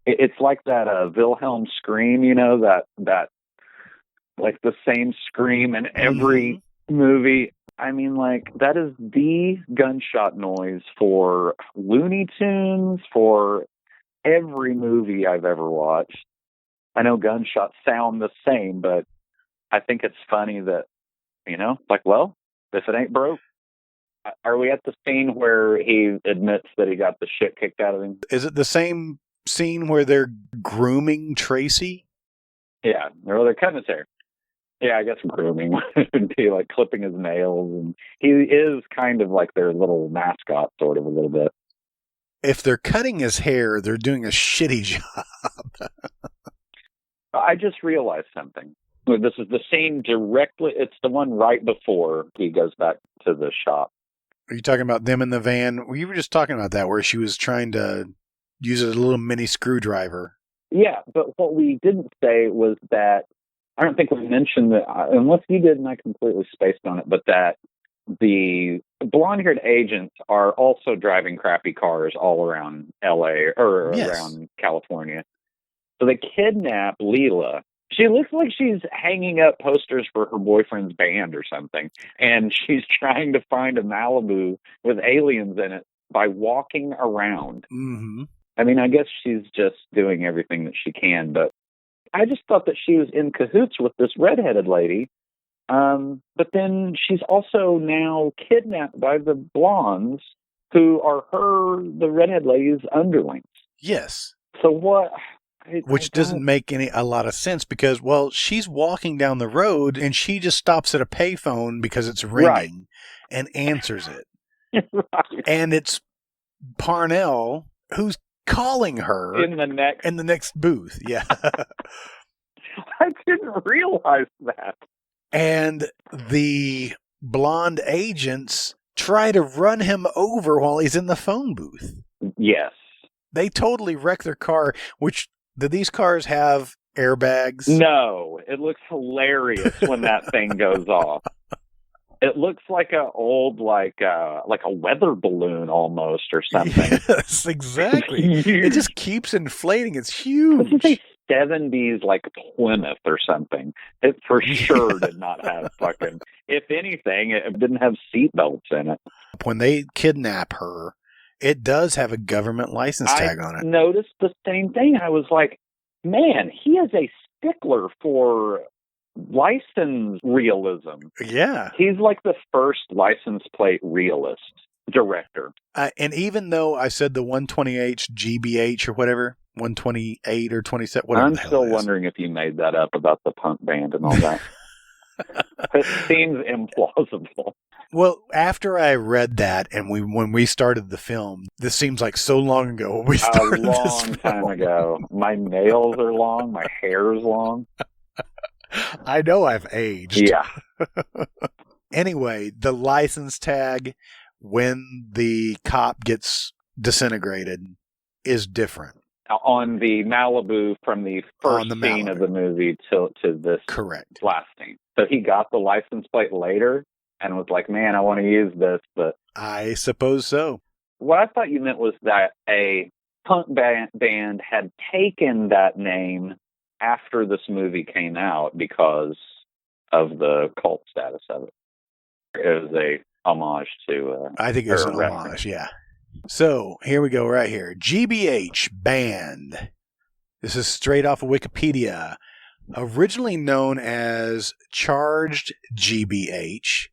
It's like that Wilhelm scream, you know, that like the same scream in every movie. I mean, like, that is the gunshot noise for Looney Tunes, for every movie I've ever watched. I know gunshots sound the same, but I think it's funny that, you know, like, well, if it ain't broke. Are we at the scene where he admits that he got the shit kicked out of him? Is it the same scene where they're grooming Tracy? Yeah, or they're cutting his hair. Yeah, I guess grooming would be like clipping his nails. And he is kind of like their little mascot, sort of, a little bit. If they're cutting his hair, they're doing a shitty job. I just realized something. This is the scene directly. It's the one right before he goes back to the shop. Are you talking about them in the van? Well, you were just talking about that, where she was trying to use a little mini screwdriver. Yeah, but what we didn't say was that, I don't think we mentioned that, unless you did and I completely spaced on it, but that the blonde-haired agents are also driving crappy cars all around L.A. or around California. So they kidnap Leela. She looks like she's hanging up posters for her boyfriend's band or something, and she's trying to find a Malibu with aliens in it by walking around. Mm-hmm. I mean, I guess she's just doing everything that she can, but I just thought that she was in cahoots with this redheaded lady. But then she's also now kidnapped by the blondes who are the redhead lady's underlings. Yes. So what? Which doesn't make a lot of sense because, well, she's walking down the road and she just stops at a payphone because it's ringing and answers it. Right. And it's Parnell who's calling her in the next booth. Yeah. I didn't realize that. And the blonde agents try to run him over while he's in the phone booth. Yes. They totally wreck their car, which, do these cars have airbags? No. It looks hilarious when that thing goes off. It looks like a old, like a weather balloon almost or something. Yes, exactly. It just keeps inflating. It's huge. This is a 70s like Plymouth or something. It for sure did not have fucking, if anything, it didn't have seatbelts in it. When they kidnap her, it does have a government license tag on it. I noticed the same thing. I was like, man, he is a stickler for license realism. Yeah. He's like the first license plate realist director. And even though I said the 120H GBH or whatever, 128 or 27, whatever. I'm still wondering if you made that up about the punk band and all that. It seems implausible. Well, after I read that and when we started the film, this seems like so long ago when we started a long time ago. My nails are long. My hair is long. I know I've aged. Yeah. Anyway, the license tag when the cop gets disintegrated is different. On the Malibu from the first scene of the movie to this last scene. So he got the license plate later and was like, man, I want to use this. But I suppose so. What I thought you meant was that a punk band had taken that name after this movie came out because of the cult status of it. It was a homage to... I think it's an homage, yeah. So, here we go right here. GBH Band. This is straight off of Wikipedia. Originally known as Charged GBH,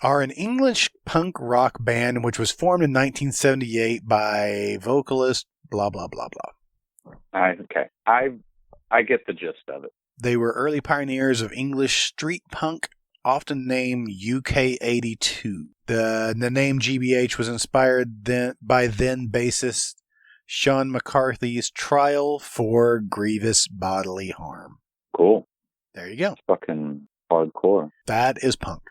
are an English punk rock band which was formed in 1978 by vocalist blah, blah, blah, blah. Okay. I get the gist of it. They were early pioneers of English street punk, often named UK 82. The name GBH was inspired by then bassist Sean McCarthy's trial for grievous bodily harm. Cool. There you go. Fucking hardcore. That is punk.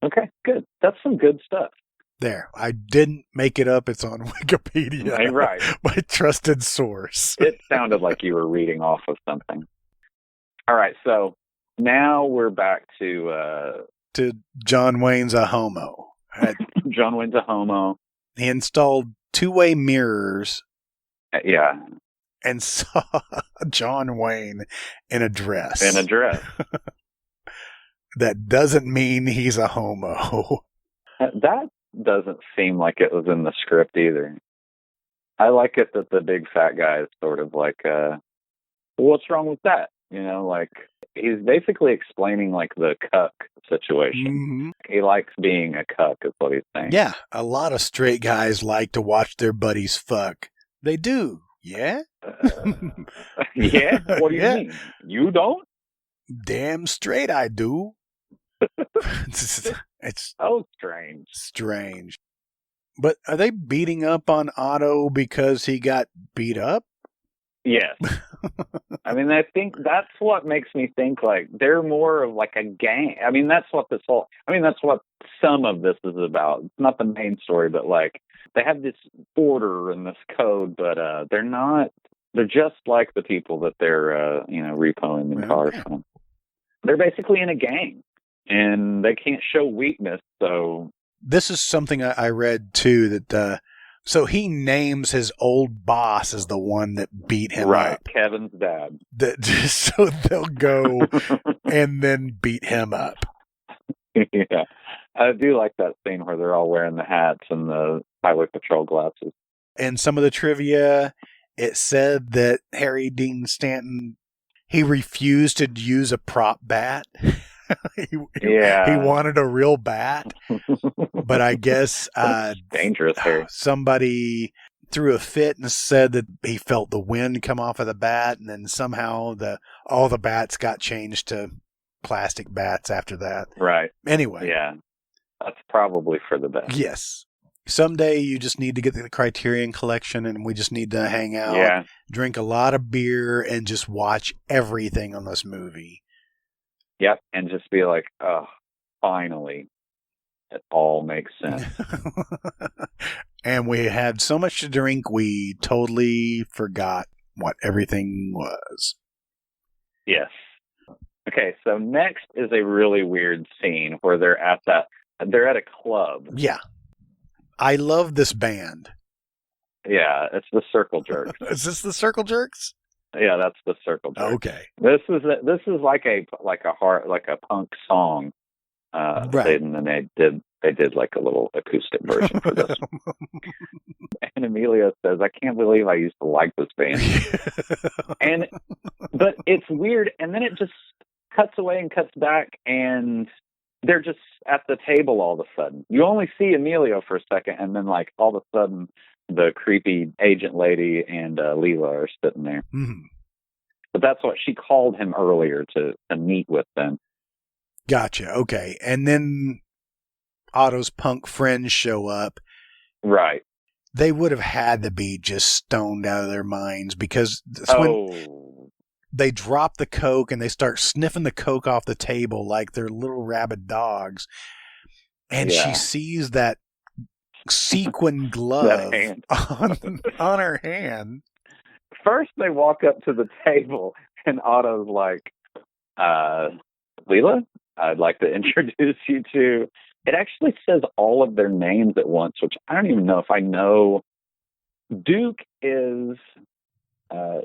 Okay, good. That's some good stuff. There. I didn't make it up. It's on Wikipedia. Right. My trusted source. It sounded like you were reading off of something. All right, so now we're back to John Wayne's a homo. John Wayne's a homo. He installed two-way mirrors. Yeah. And saw John Wayne in a dress. That doesn't mean he's a homo. That doesn't seem like it was in the script either. I like it that the big fat guy is sort of like, what's wrong with that? Like, he's basically explaining, like, the cuck situation. Mm-hmm. He likes being a cuck, is what he's saying. Yeah, a lot of straight guys like to watch their buddies fuck. They do, yeah? Yeah? What do you mean? You don't? Damn straight I do. It's so strange. Strange. But are they beating up on Otto because he got beat up? Yes. I mean, I think that's what makes me think like they're more of like a gang. I mean, that's what that's what some of this is about. It's not the main story, but like they have this order and this code, but they're just like the people that they're, repoing in cars from. They're basically in a gang and they can't show weakness. So this is something I read too, that, so he names his old boss as the one that beat him up. Kevin's dad. So they'll go and then beat him up. Yeah. I do like that scene where they're all wearing the hats and the highway patrol glasses. And some of the trivia, it said that Harry Dean Stanton, he refused to use a prop bat. He wanted a real bat, but I guess dangerous. Somebody threw a fit and said that he felt the wind come off of the bat, and then somehow all the bats got changed to plastic bats after that. Right. Anyway. Yeah. That's probably for the best. Yes. Someday you just need to get the Criterion collection, and we just need to hang out, drink a lot of beer, and just watch everything on this movie. Yep, and just be like, oh, finally, it all makes sense. And we had so much to drink, we totally forgot what everything was. Yes. Okay, so next is a really weird scene where they're at a club. Yeah. I love this band. Yeah, it's the Circle Jerks. Is this the Circle Jerks? Yeah, that's the Circle Jerks. Okay. This is like a punk song. Right. And then they did like a little acoustic version for this. And Emilio says, "I can't believe I used to like this band." But it's weird, and then it just cuts away and cuts back, and they're just at the table all of a sudden. You only see Emilio for a second, and then like all of a sudden the creepy agent lady and Leela are sitting there. Mm-hmm. But that's what she called him earlier to meet with them. Gotcha. Okay. And then Otto's punk friends show up. Right. They would have had to be just stoned out of their minds, because when they drop the Coke and they start sniffing the Coke off the table like they're little rabid dogs. And she sees that sequin glove on her hand. First, they walk up to the table, and Otto's like, Leela, I'd like to introduce you to... It actually says all of their names at once, which I don't even know if I know. Duke is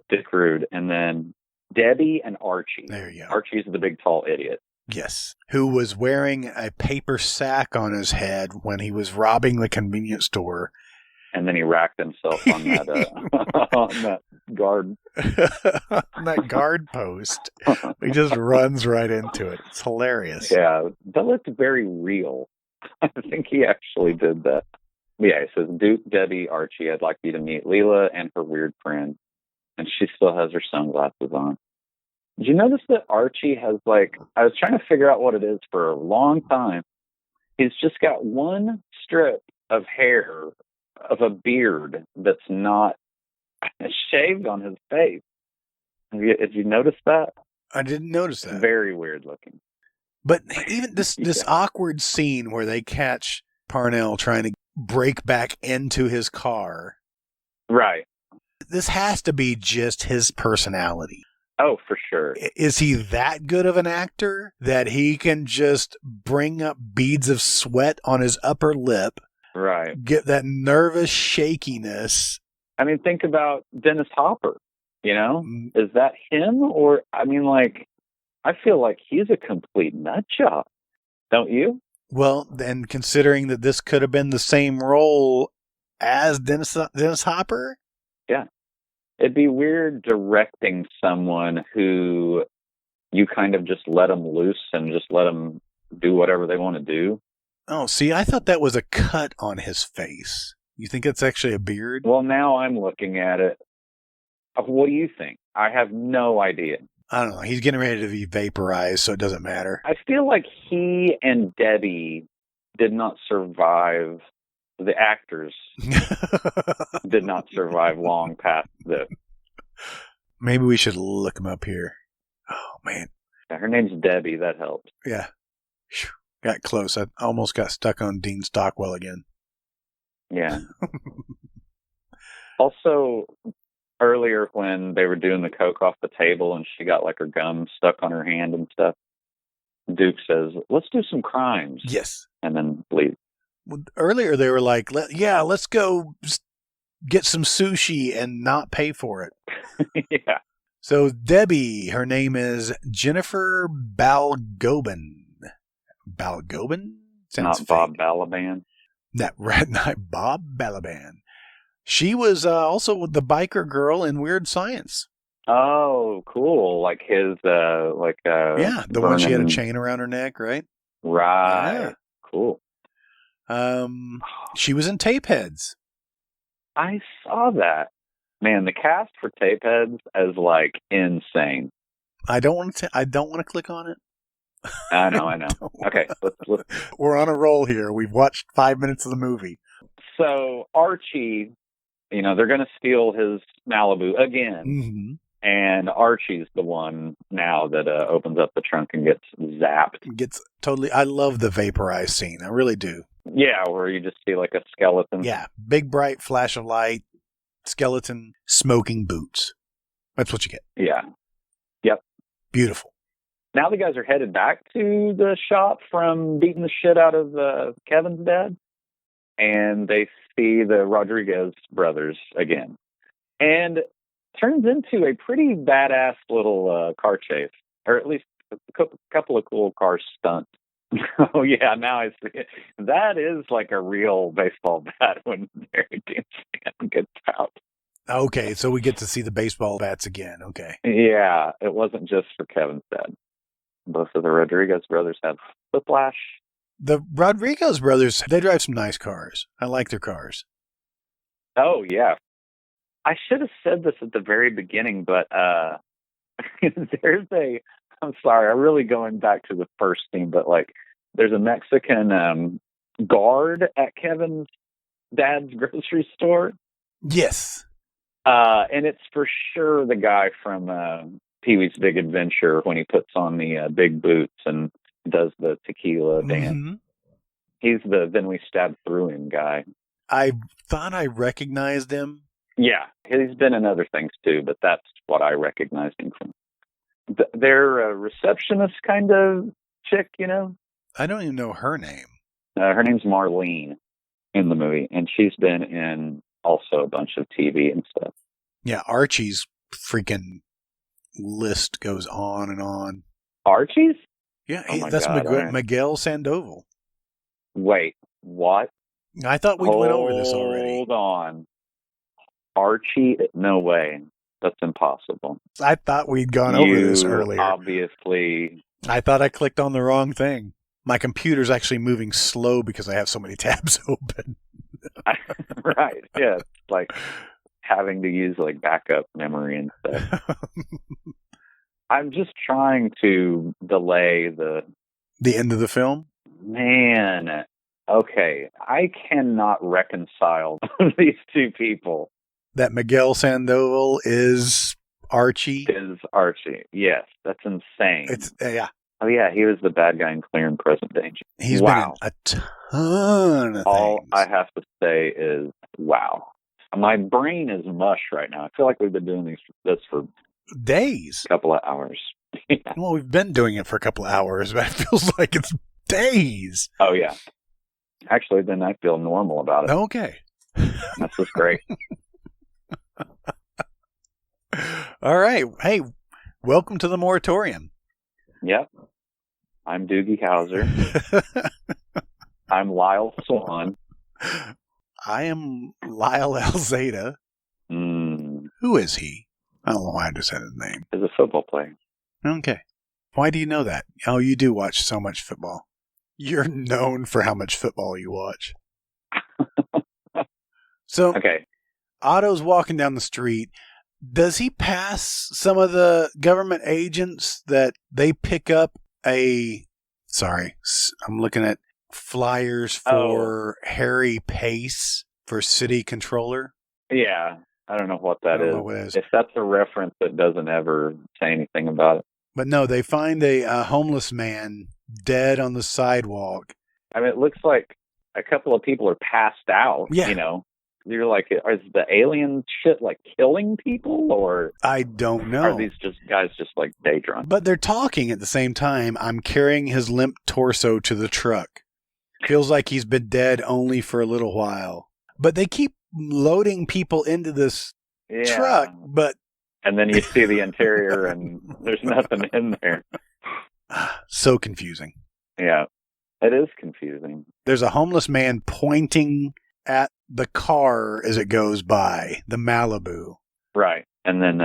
Dick Rude, and then Debbie and Archie. There you go. Archie's the big, tall idiot. Yes. Who was wearing a paper sack on his head when he was robbing the convenience store. And then he racked himself on that on that guard. On that guard post. He just runs right into it. It's hilarious. Yeah, that looked very real. I think he actually did that. Yeah, he says, Duke, Debbie, Archie, I'd like you to meet Leela and her weird friend. And she still has her sunglasses on. Did you notice that Archie has, like, I was trying to figure out what it is for a long time. He's just got one strip of hair, of a beard, that's not shaved on his face. Did you notice that? I didn't notice that. Very weird looking. But even this awkward scene where they catch Parnell trying to break back into his car. Right. This has to be just his personality. Oh, for sure. Is he that good of an actor that he can just bring up beads of sweat on his upper lip? Right. Get that nervous shakiness. I mean, think about Dennis Hopper, you know? Is that him? Or, I mean, like, I feel like he's a complete nut job. Don't you? Well, then considering that this could have been the same role as Dennis Hopper? Yeah. It'd be weird directing someone who you kind of just let them loose and just let them do whatever they want to do. Oh, see, I thought that was a cut on his face. You think it's actually a beard? Well, now I'm looking at it. What do you think? I have no idea. I don't know. He's getting ready to be vaporized, so it doesn't matter. I feel like he and Debbie did not survive. The actors did not survive long past this. Maybe we should look him up here. Oh, man. Yeah, her name's Debbie. That helped. Yeah. Got close. I almost got stuck on Dean Stockwell again. Yeah. Also, earlier when they were doing the coke off the table and she got like her gum stuck on her hand and stuff, Duke says, "Let's do some crimes." Yes. And then leave. Well, earlier they were like, let's go get some sushi and not pay for it. Yeah. So Debbie, her name is Jennifer Balgobin. Balgobin? Sounds not Bob Balaban. Not Bob Balaban. She was also the biker girl in Weird Science. Oh, cool! Like his, yeah, the one she had a chain around her neck, right? Right. Yeah. Cool. She was in Tapeheads. I saw that. Man, the cast for Tapeheads is like insane. I don't want to click on it. I know. Okay, let's. We're on a roll here. We've watched 5 minutes of the movie. So Archie, they're going to steal his Malibu again. Mm-hmm. And Archie's the one now that opens up the trunk and gets zapped. I love the vaporized scene. I really do. Yeah, where you just see like a skeleton. Yeah, big bright flash of light, skeleton, smoking boots. That's what you get. Yeah. Yep. Beautiful. Now the guys are headed back to the shop from beating the shit out of Kevin's dad. And they see the Rodriguez brothers again. And turns into a pretty badass little car chase. Or at least a couple of cool car stunts. Oh, yeah, now I see it. That is like a real baseball bat when Mary Dean Stanton gets out. Okay, so we get to see the baseball bats again. Okay. Yeah, it wasn't just for Kevin's dad. Both of the Rodriguez brothers have whiplash. The Rodriguez brothers, they drive some nice cars. I like their cars. Oh, yeah. I should have said this at the very beginning, but I'm sorry, I'm really going back to the first scene, but like there's a Mexican guard at Kevin's dad's grocery store. Yes. And it's for sure the guy from Pee-wee's Big Adventure when he puts on the big boots and does the tequila dance. Mm-hmm. He's the "then we stab through him" guy. I thought I recognized him. Yeah, he's been in other things too, but that's what I recognized him from. They're a receptionist kind of chick, I don't even know her name. Her name's Marlene in the movie, and she's been in also a bunch of TV and stuff. Yeah, Archie's freaking list goes on and on. Archie's? Yeah, that's God, Miguel Sandoval. Wait, what? I thought we went over this already. Hold on. Archie? No way. That's impossible. I thought we'd gone over this earlier. Obviously. I thought I clicked on the wrong thing. My computer's actually moving slow because I have so many tabs open. Right. Yeah. It's like having to use like backup memory and stuff. I'm just trying to delay the end of the film. Man. Okay. I cannot reconcile these two people. That Miguel Sandoval is Archie? Is Archie. Yes. That's insane. Yeah. Oh, yeah, he was the bad guy in Clear and Present Danger. He's been in a ton of All things. I have to say is, wow. My brain is mush right now. I feel like we've been doing this for days. A couple of hours. Well, we've been doing it for a couple of hours, but it feels like it's days. Oh, yeah. Actually, then I feel normal about it. Okay. That's just great. All right. Hey, welcome to the moratorium. Yep. I'm Doogie Howser. I'm Lyle Swan. I am Lyle Alzada. Who is he? I don't know why I just said his name. He's a football player. Okay. Why do you know that? Oh, you do watch so much football. You're known for how much football you watch. So, okay. Otto's walking down the street. Does he pass some of the government agents that they pick up Sorry, I'm looking at flyers for Harry Pace for city controller? Yeah. I don't know what that I don't know what it is. If that's a reference that doesn't ever say anything about it. But no, they find a homeless man dead on the sidewalk. I mean, it looks like a couple of people are passed out, Yeah. You know. You're like, is the alien shit like killing people, or I don't know. Are these guys just like day drunk? But they're talking at the same time. I'm carrying his limp torso to the truck. Feels like he's been dead only for a little while. But they keep loading people into this truck, and then you see the interior and there's nothing in there. So confusing. Yeah, it is confusing. There's a homeless man pointing at the car as it goes by, the Malibu. Right. And then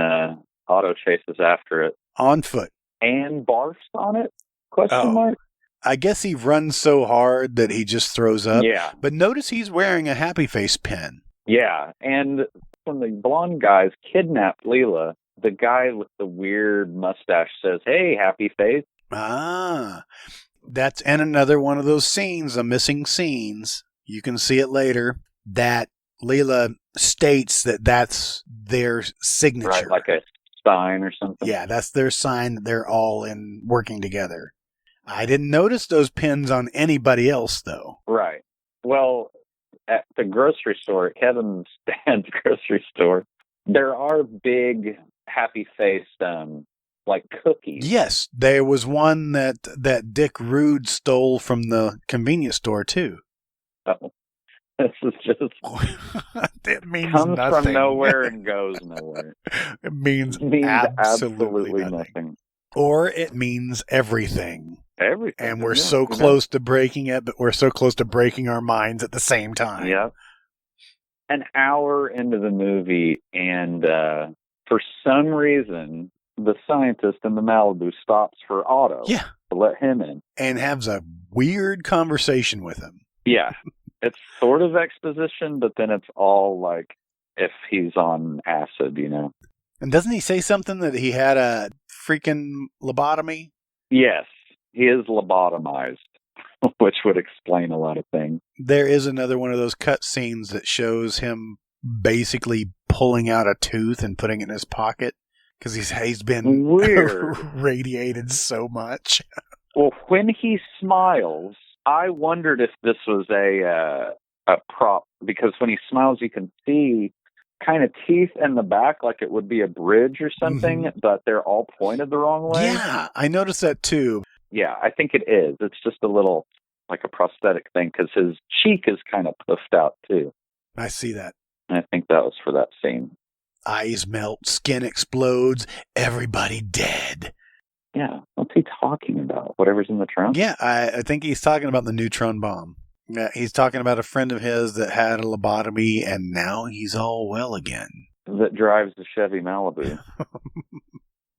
Otto chases after it. On foot. And barfs on it? Question mark? I guess he runs so hard that he just throws up. Yeah. But notice he's wearing a happy face pin. Yeah. And when the blonde guys kidnap Leela, the guy with the weird mustache says, "Hey, happy face." That's in another one of those scenes, the missing scenes. You can see it later, that Leela states that that's their signature. Right, like a sign or something. Yeah, that's their sign that they're all working together. I didn't notice those pins on anybody else, though. Right. Well, at the grocery store, Kevin's dad's grocery store, there are big happy-faced, like cookies. Yes, there was one that Dick Rude stole from the convenience store, too. Oh. This is just it means comes nothing. From nowhere and goes nowhere. It means absolutely nothing. Or it means everything. Everything. And we're so close to breaking it, but we're so close to breaking our minds at the same time. Yeah. An hour into the movie, and for some reason, the scientist in the Malibu stops for Otto. Yeah. To let him in. And has a weird conversation with him. Yeah. It's sort of exposition, but then it's all like if he's on acid, you know. And doesn't he say something that he had a freaking lobotomy? Yes, he is lobotomized, which would explain a lot of things. There is another one of those cut scenes that shows him basically pulling out a tooth and putting it in his pocket because he's been weird radiated so much. Well, when he smiles, I wondered if this was a prop, because when he smiles, you can see kind of teeth in the back, like it would be a bridge or something, but they're all pointed the wrong way. Yeah, I noticed that too. Yeah, I think it is. It's just a little like a prosthetic thing because his cheek is kind of puffed out too. I see that. And I think that was for that scene. Eyes melt, skin explodes, everybody dead. Yeah, what's he talking about? Whatever's in the trunk? Yeah, I think he's talking about the neutron bomb. Yeah, he's talking about a friend of his that had a lobotomy, and now he's all well again. That drives the Chevy Malibu.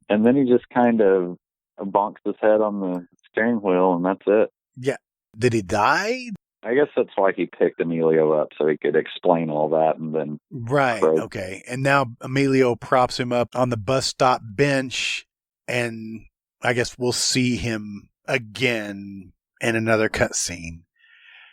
And then he just kind of bonks his head on the steering wheel, and that's it. Yeah. Did he die? I guess that's why he picked Emilio up, so he could explain all that, and then... Right, okay. And now Emilio props him up on the bus stop bench, and I guess we'll see him again in another cutscene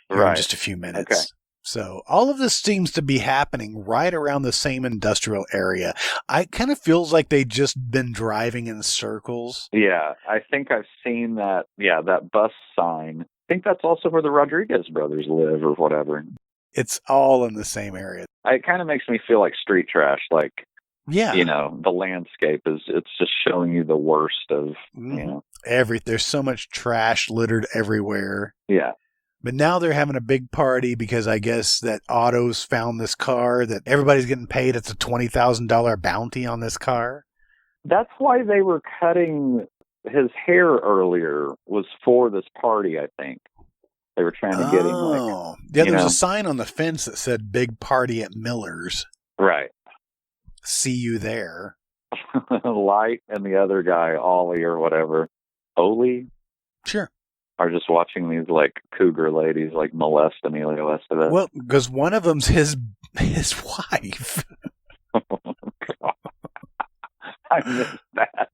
in just a few minutes. So all of this seems to be happening right around the same industrial area. I kind of feels like they just been driving in circles. Yeah, I think I've seen that. Yeah, that bus sign. I think that's also where the Rodriguez brothers live or whatever. It's all in the same area. It kind of makes me feel like street trash. Like, yeah, the landscape it's just showing you the worst of, there's so much trash littered everywhere. Yeah. But now they're having a big party because I guess that Otto's found this car that everybody's getting paid. It's a $20,000 bounty on this car. That's why they were cutting his hair earlier, was for this party, I think. They were trying to get him yeah, there's a sign on the fence that said big party at Miller's. Right. See you there. Light and the other guy, Ollie or whatever. Oli? Sure. Are just watching these cougar ladies molest Emilio Estevez. Well, because one of them's his wife. Oh, God. I missed that.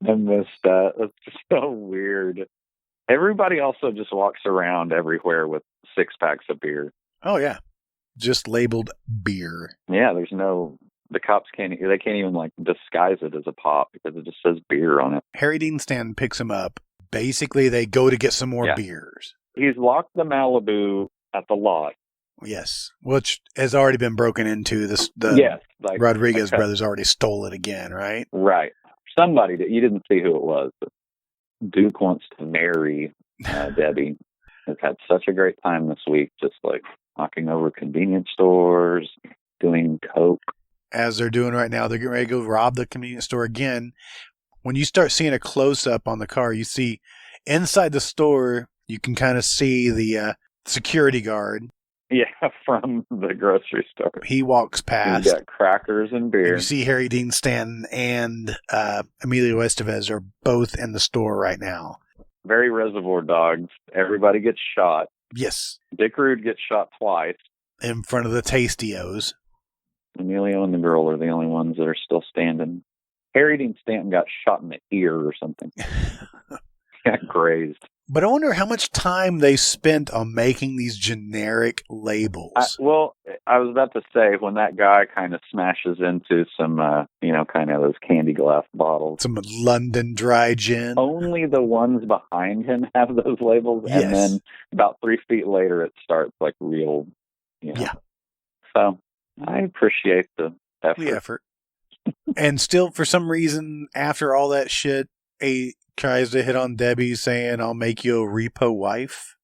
That's just so weird. Everybody also just walks around everywhere with 6-packs of beer. Oh yeah, just labeled beer. Yeah, the cops can't even disguise it as a pop because it just says beer on it. Harry Dean Stanton picks him up. Basically, they go to get some more beers. He's locked the Malibu at the lot. Yes, which has already been broken into. Rodriguez brothers already stole it again, right? Right. Somebody that you didn't see who it was. But Duke wants to marry Debbie. Has had such a great time this week, just knocking over convenience stores, doing coke. As they're doing right now, they're getting ready to go rob the convenience store again. When you start seeing a close-up on the car, you see inside the store, you can kind of see the security guard. Yeah, from the grocery store. He walks past. He's got crackers and beer. And you see Harry Dean Stanton and Emilio Estevez are both in the store right now. Very Reservoir Dogs. Everybody gets shot. Yes. Dick Rude gets shot twice. In front of the Tastios. Emilio and the girl are the only ones that are still standing. Harry Dean Stanton got shot in the ear or something. Got grazed. But I wonder how much time they spent on making these generic labels. I was about to say, when that guy kind of smashes into some, kind of those candy glass bottles. Some London dry gin. Only the ones behind him have those labels. Yes. And then about 3 feet later, it starts real, Yeah. So I appreciate the effort. The effort. And still, for some reason, after all that shit, he tries to hit on Debbie saying, I'll make you a repo wife.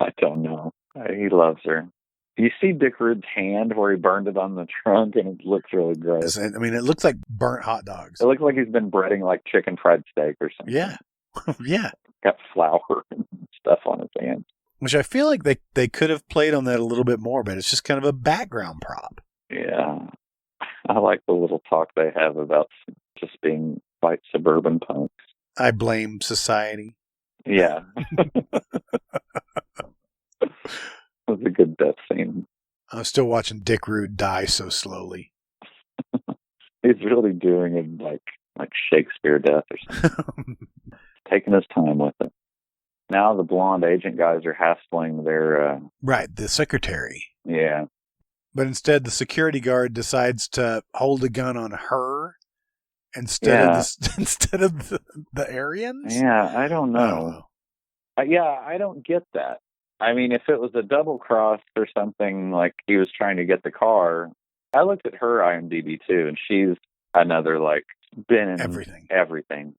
I don't know. He loves her. You see Dick Rude's hand where he burned it on the trunk, and it looks really gross. I mean, it looks like burnt hot dogs. It looks like he's been breading chicken fried steak or something. Yeah. Yeah. Got flour and stuff on his hand. Which I feel like they could have played on that a little bit more, but it's just kind of a background prop. Yeah. I like the little talk they have about just being white suburban punks. I blame society. Yeah. It was a good death scene. I'm still watching Dick Rude die so slowly. He's really doing it like Shakespeare death or something. Taking his time with it. Now the blonde agent guys are hassling their... Right, the secretary. Yeah. But instead, the security guard decides to hold a gun on her instead of the Aryans? Yeah, I don't know. I don't get that. I mean, if it was a double cross or something, like he was trying to get the car, I looked at her IMDb too, and she's another, been in everything.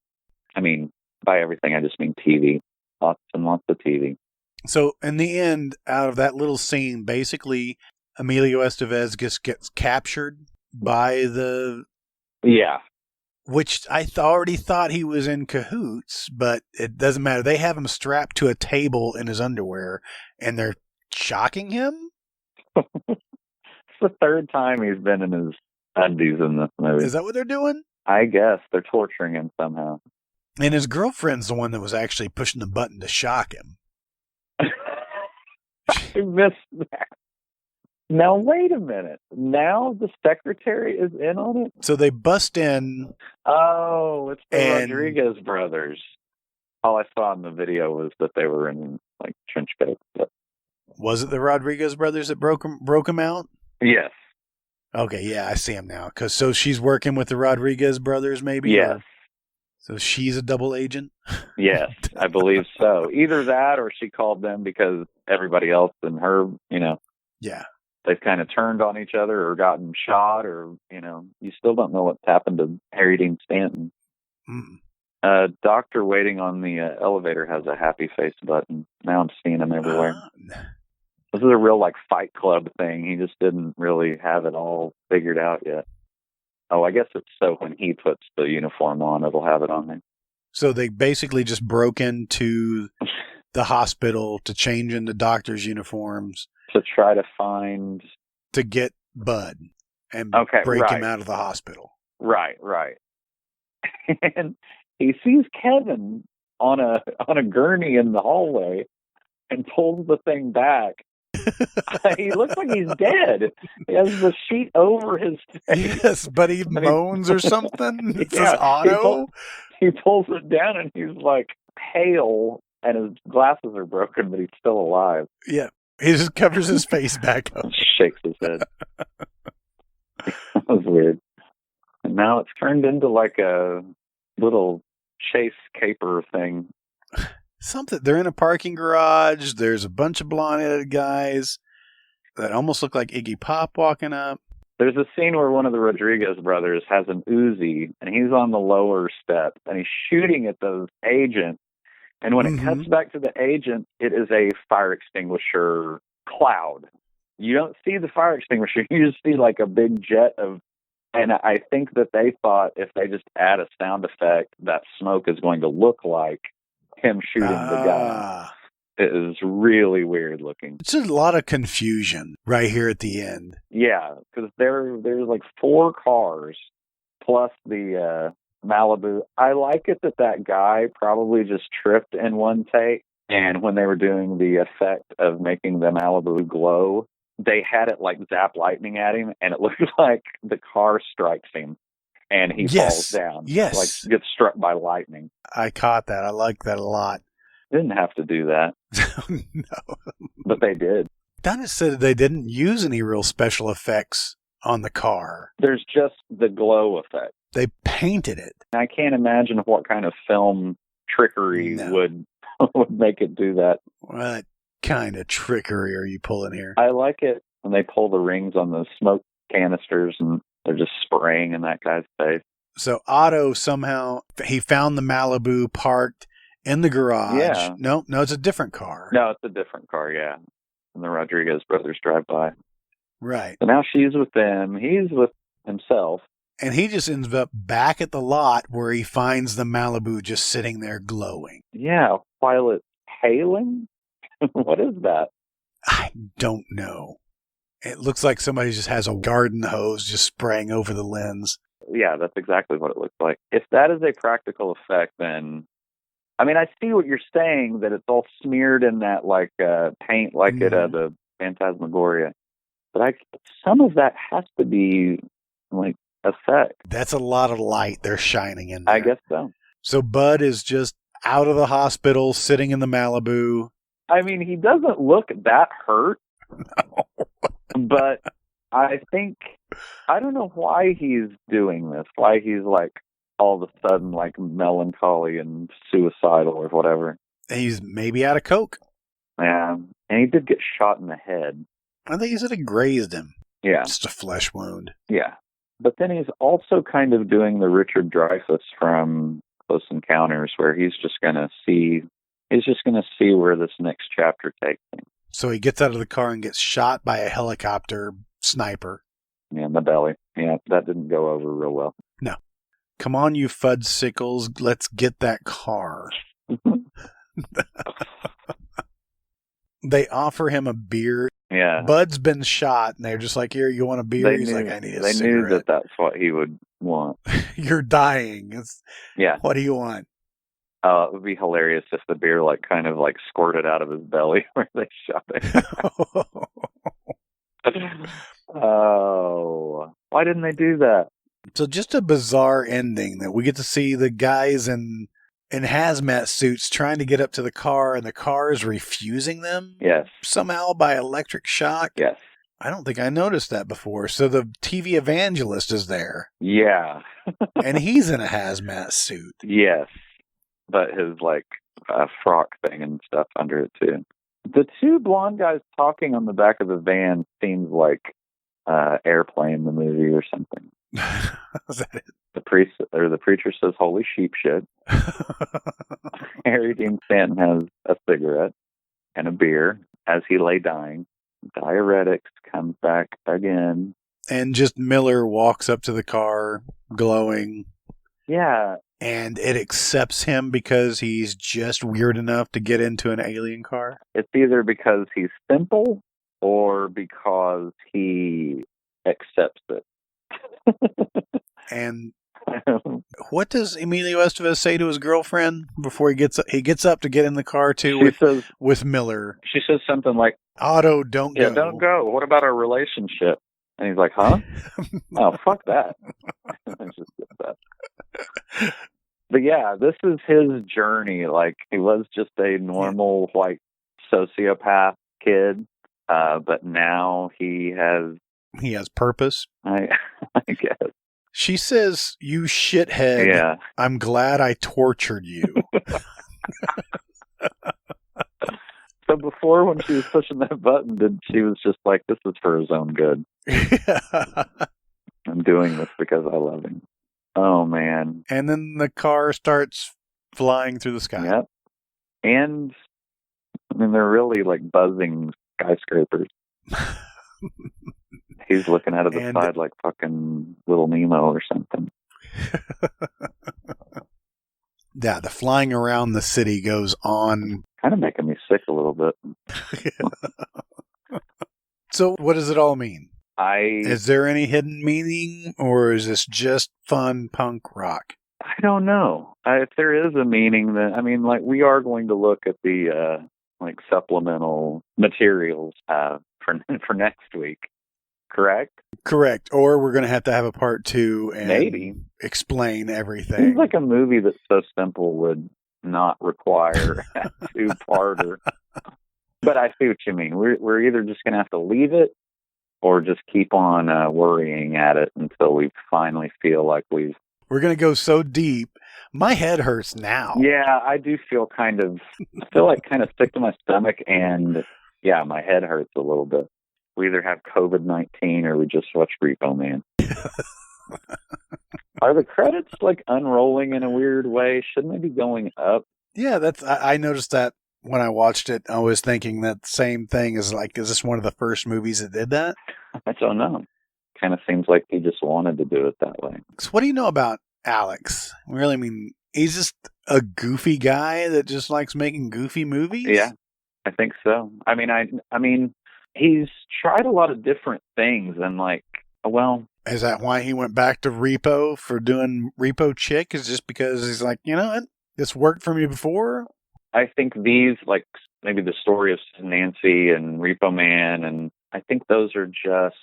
I mean, by everything, I just mean TV. Lots and lots of TV. So, in the end, out of that little scene, basically, Emilio Estevez gets captured by the... Yeah. Which I already thought he was in cahoots, but it doesn't matter. They have him strapped to a table in his underwear, and they're shocking him? It's the third time he's been in his undies in this movie. Is that what they're doing? I guess. They're torturing him somehow. And his girlfriend's the one that was actually pushing the button to shock him. I missed that. Now, wait a minute. Now the secretary is in on it? So they bust in. Oh, it's the Rodriguez brothers. All I saw in the video was that they were in, trench coats. But Was it the Rodriguez brothers that broke him out? Yes. Okay, yeah, I see him now. So she's working with the Rodriguez brothers, maybe? Yes. So she's a double agent? Yes, I believe so. Either that or she called them because everybody else and her, Yeah. they've kind of turned on each other or gotten shot or, you still don't know what's happened to Harry Dean Stanton. Doctor waiting on the elevator has a happy face button. Now I'm seeing him everywhere. This is a real Fight Club thing. He just didn't really have it all figured out yet. Oh, I guess it's so when he puts the uniform on, it'll have it on there. So they basically just broke into the hospital to change into doctors' uniforms. To try to find... To get Bud and break him out of the hospital. Right. And he sees Kevin on a gurney in the hallway and pulls the thing back. He looks like he's dead. He has the sheet over his face. Yes, but he moans or something. It says Otto. He pulls it down and he's pale and his glasses are broken, but he's still alive. Yeah. He just covers his face back up. Shakes his head. That was weird. And now it's turned into a little chase caper thing. Something. They're in a parking garage. There's a bunch of blonde-headed guys that almost look like Iggy Pop walking up. There's a scene where one of the Rodriguez brothers has an Uzi, and he's on the lower step, and he's shooting at the agent. And when it cuts back to the agent, it is a fire extinguisher cloud. You don't see the fire extinguisher. You just see a big jet of... And I think that they thought if they just add a sound effect, that smoke is going to look like him shooting the gun. It is really weird looking. It's a lot of confusion right here at the end. Yeah, because there's 4 cars plus the Malibu. I like it that guy probably just tripped in one take, and when they were doing the effect of making the Malibu glow, they had it zap lightning at him, and it looked like the car strikes him. And he falls down. Yes. Gets struck by lightning. I caught that. I like that a lot. Didn't have to do that. No. But they did. Dennis said they didn't use any real special effects on the car. There's just the glow effect. They painted it. I can't imagine what kind of film trickery would make it do that. What kind of trickery are you pulling here? I like it when they pull the rings on the smoke canisters and they're just spraying in that guy's face. So Otto somehow, he found the Malibu parked in the garage. Yeah. No, it's a different car. No, it's a different car, yeah. And the Rodriguez brothers drive by. Right. So now she's with them. He's with himself. And he just ends up back at the lot where he finds the Malibu just sitting there glowing. Yeah, while it's hailing? What is that? I don't know. It looks like somebody just has a garden hose just spraying over the lens. Yeah, that's exactly what it looks like. If that is a practical effect, then... I mean, I see what you're saying, that it's all smeared in that, paint at the Phantasmagoria. But some of that has to be, effect. That's a lot of light they're shining in there. I guess so. So Bud is just out of the hospital, sitting in the Malibu. I mean, he doesn't look that hurt. No. But I think, I don't know why he's doing this, why he's all of a sudden melancholy and suicidal or whatever. He's maybe out of coke. Yeah, and he did get shot in the head. I think he said it grazed him. Yeah. Just a flesh wound. Yeah. But then he's also kind of doing the Richard Dreyfuss from Close Encounters, where he's just going to see where this next chapter takes him. So he gets out of the car and gets shot by a helicopter sniper. Yeah, in the belly. Yeah, that didn't go over real well. No. Come on, you fuddsicles. Let's get that car. They offer him a beer. Yeah. Bud's been shot, and they're just like, here, you want a beer? He's like, I need a cigarette. They knew that that's what he would want. You're dying. Yeah. What do you want? It would be hilarious if the beer squirted out of his belly where they shot it. Oh, why didn't they do that? So just a bizarre ending that we get to see the guys in in hazmat suits trying to get up to the car, and the car is refusing them? Yes. Somehow by electric shock? Yes. I don't think I noticed that before. So the TV evangelist is there. Yeah. And he's in a hazmat suit. Yes. But his, like, frock thing and stuff under it, too. The two blonde guys talking on the back of the van seems like Airplane, the movie, or something. Is that it? The preacher says, "Holy sheep shit." Harry Dean Stanton has a cigarette and a beer as he lay dying. Diuretics comes back again. And just Miller walks up to the car, glowing. Yeah. And it accepts him because he's just weird enough to get into an alien car? It's either because he's simple or because he accepts it. And what does Emilio Estevez say to his girlfriend before he gets up to get in the car too with Miller? She says something like, "Otto, don't go." Yeah, don't go. What about our relationship? And he's like, huh? Oh, fuck that. I just get that. But yeah, this is his journey. Like, he was just a normal, like, sociopath kid, but now he has purpose. I guess. She says, "You shithead. Yeah. I'm glad I tortured you." So before, when she was pushing that button, she was just like, this is for his own good. I'm doing this because I love him. Oh, man. And then the car starts flying through the sky. Yep. And, I mean, they're really like buzzing skyscrapers. He's looking out of the side like fucking Little Nemo or something. Yeah, the flying around the city goes on. Kind of making me sick a little bit. So what does it all mean? Is there any hidden meaning, or is this just fun punk rock? I don't know. If there is a meaning, then, I mean, like, we are going to look at the like supplemental materials for next week. Correct? Correct. Or we're going to have a part 2 and maybe explain everything. Seems like a movie that's so simple would not require a 2-parter. But I see what you mean. We're either just going to have to leave it or just keep on worrying at it until we finally feel like we're going to go so deep. My head hurts now. Yeah, I do feel I feel like kind of sick to my stomach, and yeah, my head hurts a little bit. We either have COVID-19 or we just watch Repo Man. Are the credits like unrolling in a weird way? Shouldn't they be going up? Yeah, I noticed that when I watched it. I was thinking that same thing. Is this one of the first movies that did that? I don't know. Kind of seems like he just wanted to do it that way. So what do you know about Alex? Really, I mean, he's just a goofy guy that just likes making goofy movies? Yeah, I think so. I mean, he's tried a lot of different things, and is that why he went back to Repo for doing Repo Chick? Is just because he's like, you know what, this worked for me before? I think these, like, maybe the story of Nancy and Repo Man, and I think those are just,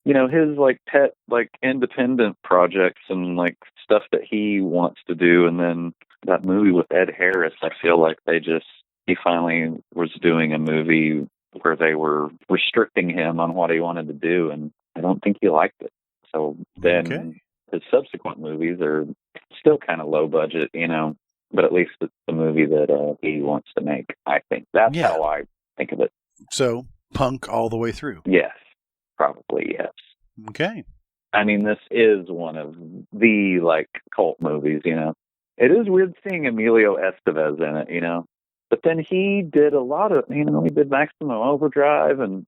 his, like, pet, like, independent projects and, like, stuff that he wants to do. And then that movie with Ed Harris, I feel like he finally was doing a movie where they were restricting him on what he wanted to do, and I don't think he liked it. So then his subsequent movies are still kind of low budget, but at least it's the movie that he wants to make, I think. That's how I think of it. So, punk all the way through? Yes, probably, yes. Okay. I mean, this is one of the, like, cult movies, It is weird seeing Emilio Estevez in it, But then he did a lot of, he did Maximum Overdrive, and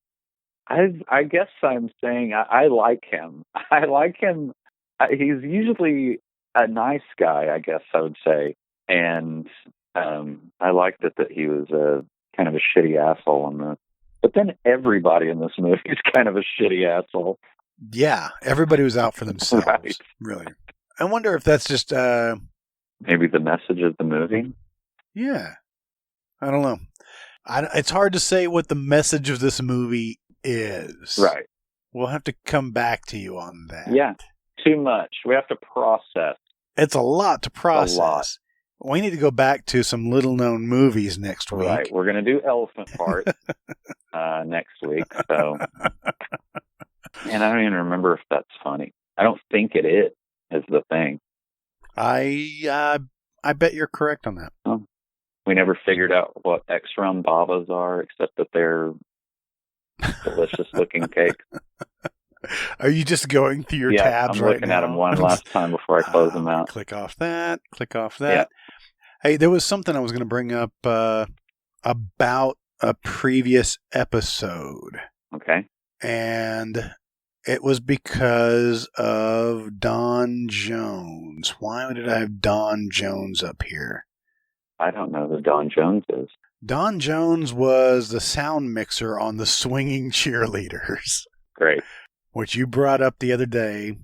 I guess I'm saying I like him. I like him. He's usually a nice guy, I guess I would say. And I liked it that he was kind of a shitty asshole but then everybody in this movie is kind of a shitty asshole. Yeah, everybody was out for themselves. Right. Really. I wonder if that's just maybe the message of the movie. Yeah. I don't know. It's hard to say what the message of this movie is. Right. We'll have to come back to you on that. Yeah. Too much. We have to process. It's a lot to process. A lot. We need to go back to some little-known movies next week. Right. We're going to do elephant parts next week. So, and I don't even remember if that's funny. I don't think it is the thing. I bet you're correct on that. Oh. We never figured out what X-Rum Babas are, except that they're delicious-looking cake. Are you just going through your tabs right now? I'm looking at them one last time before I close them out. Click off that. Yeah. Hey, there was something I was going to bring up about a previous episode. Okay. And it was because of Don Jones. Why did I have Don Jones up here? I don't know who Don Jones is. Don Jones was the sound mixer on the Swinging Cheerleaders. Great. Which you brought up the other day.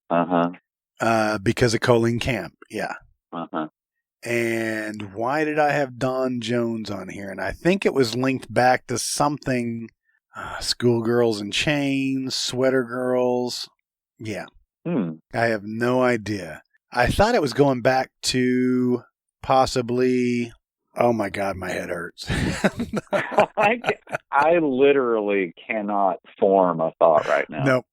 Because of Colleen Camp. Yeah. And why did I have Don Jones on here? And I think it was linked back to something, Schoolgirls in Chains, Sweater Girls. Yeah. I have no idea. I thought it was going back to possibly, oh my God, my head hurts. I literally cannot form a thought right now. Nope.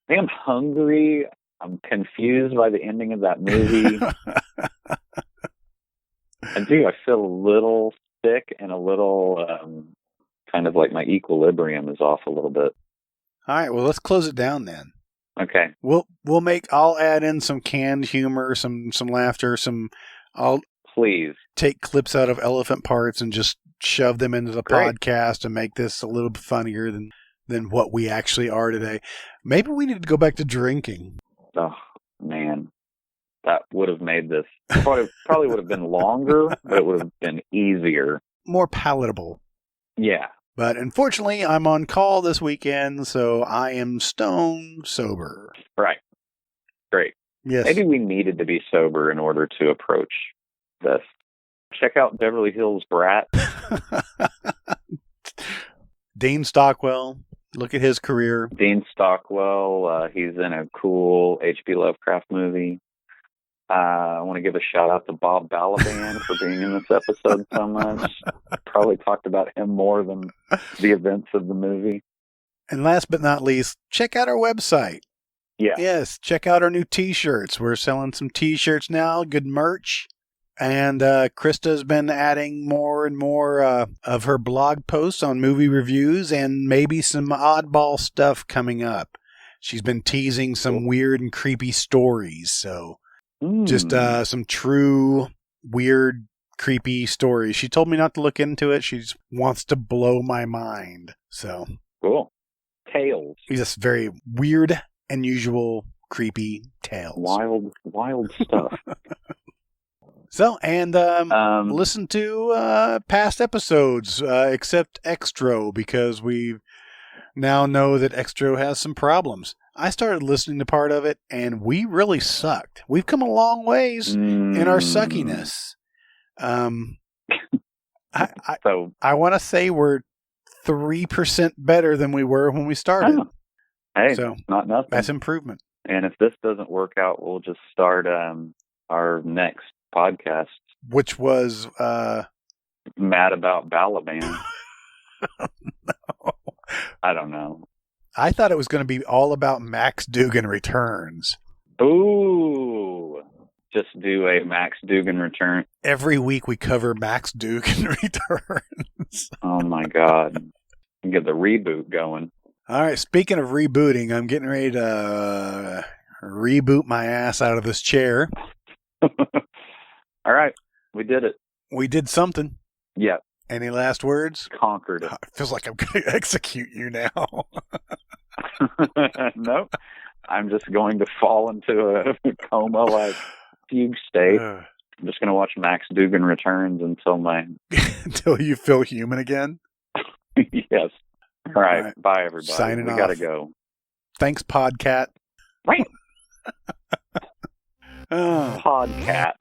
I think I'm hungry. I'm confused by the ending of that movie. I feel a little sick and a little kind of like my equilibrium is off a little bit. All right, well, let's close it down then. Okay. I'll add in some canned humor, some laughter, Please take clips out of elephant parts and just shove them into the podcast and make this a little bit funnier than what we actually are today. Maybe we need to go back to drinking. Oh, man. That would have made this probably would have been longer, but it would have been easier. More palatable. Yeah. But unfortunately, I'm on call this weekend, so I am stone sober. Right. Great. Yes. Maybe we needed to be sober in order to approach this. Check out Beverly Hills Brat. Dean Stockwell. Look at his career. Dean Stockwell. He's in a cool H.P. Lovecraft movie. I want to give a shout out to Bob Balaban for being in this episode so much. Probably talked about him more than the events of the movie. And last but not least, check out our website. Yeah. Yes, check out our new t-shirts. We're selling some t-shirts now, good merch. And Krista's been adding more and more of her blog posts on movie reviews and maybe some oddball stuff coming up. She's been teasing some weird and creepy stories, so just some true weird, creepy stories. She told me not to look into it. She just wants to blow my mind. So cool. Tales. Just very weird, unusual, creepy tales. Wild stuff. So, and listen to past episodes, except Extro, because we now know that Extro has some problems. I started listening to part of it, and we really sucked. We've come a long ways in our suckiness. I want to say we're 3% better than we were when we started. Oh. Hey, so not nothing. That's improvement. And if this doesn't work out, we'll just start our next podcast, which was Mad About Balaban. No. I don't know. I thought it was going to be all about Max Dugan Returns. Ooh, just do a Max Dugan return. Every week we cover Max Dugan Returns. Oh my God. Get the reboot going. All right, speaking of rebooting, I'm getting ready to reboot my ass out of this chair. All right, we did it. We did something. Yeah. Any last words? Conquered it. It feels like I'm going to execute you now. Nope. I'm just going to fall into a coma-like fugue state. I'm just going to watch Max Dugan Returns until you feel human again? Yes. All right. Bye, everybody. Signing off. We got to go. Thanks, Podcat. Right. Podcat.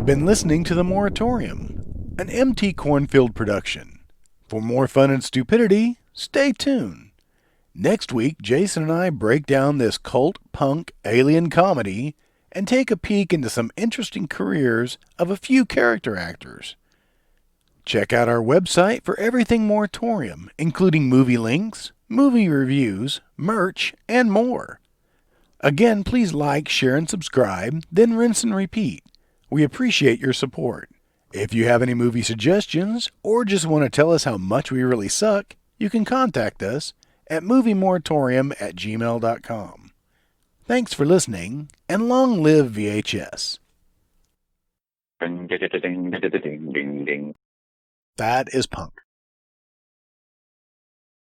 You've been listening to The Moratorium, an MT Cornfield production. For more fun and stupidity, stay tuned. Next week, Jason and I break down this cult punk alien comedy and take a peek into some interesting careers of a few character actors. Check out our website for everything Moratorium, including movie links, movie reviews, merch, and more. Again, please like, share, and subscribe, then rinse and repeat. We appreciate your support. If you have any movie suggestions or just want to tell us how much we really suck, you can contact us at moviemoratorium@gmail.com. Thanks for listening, and long live VHS. Ding, ding, ding, ding, ding, ding, ding. That is punk.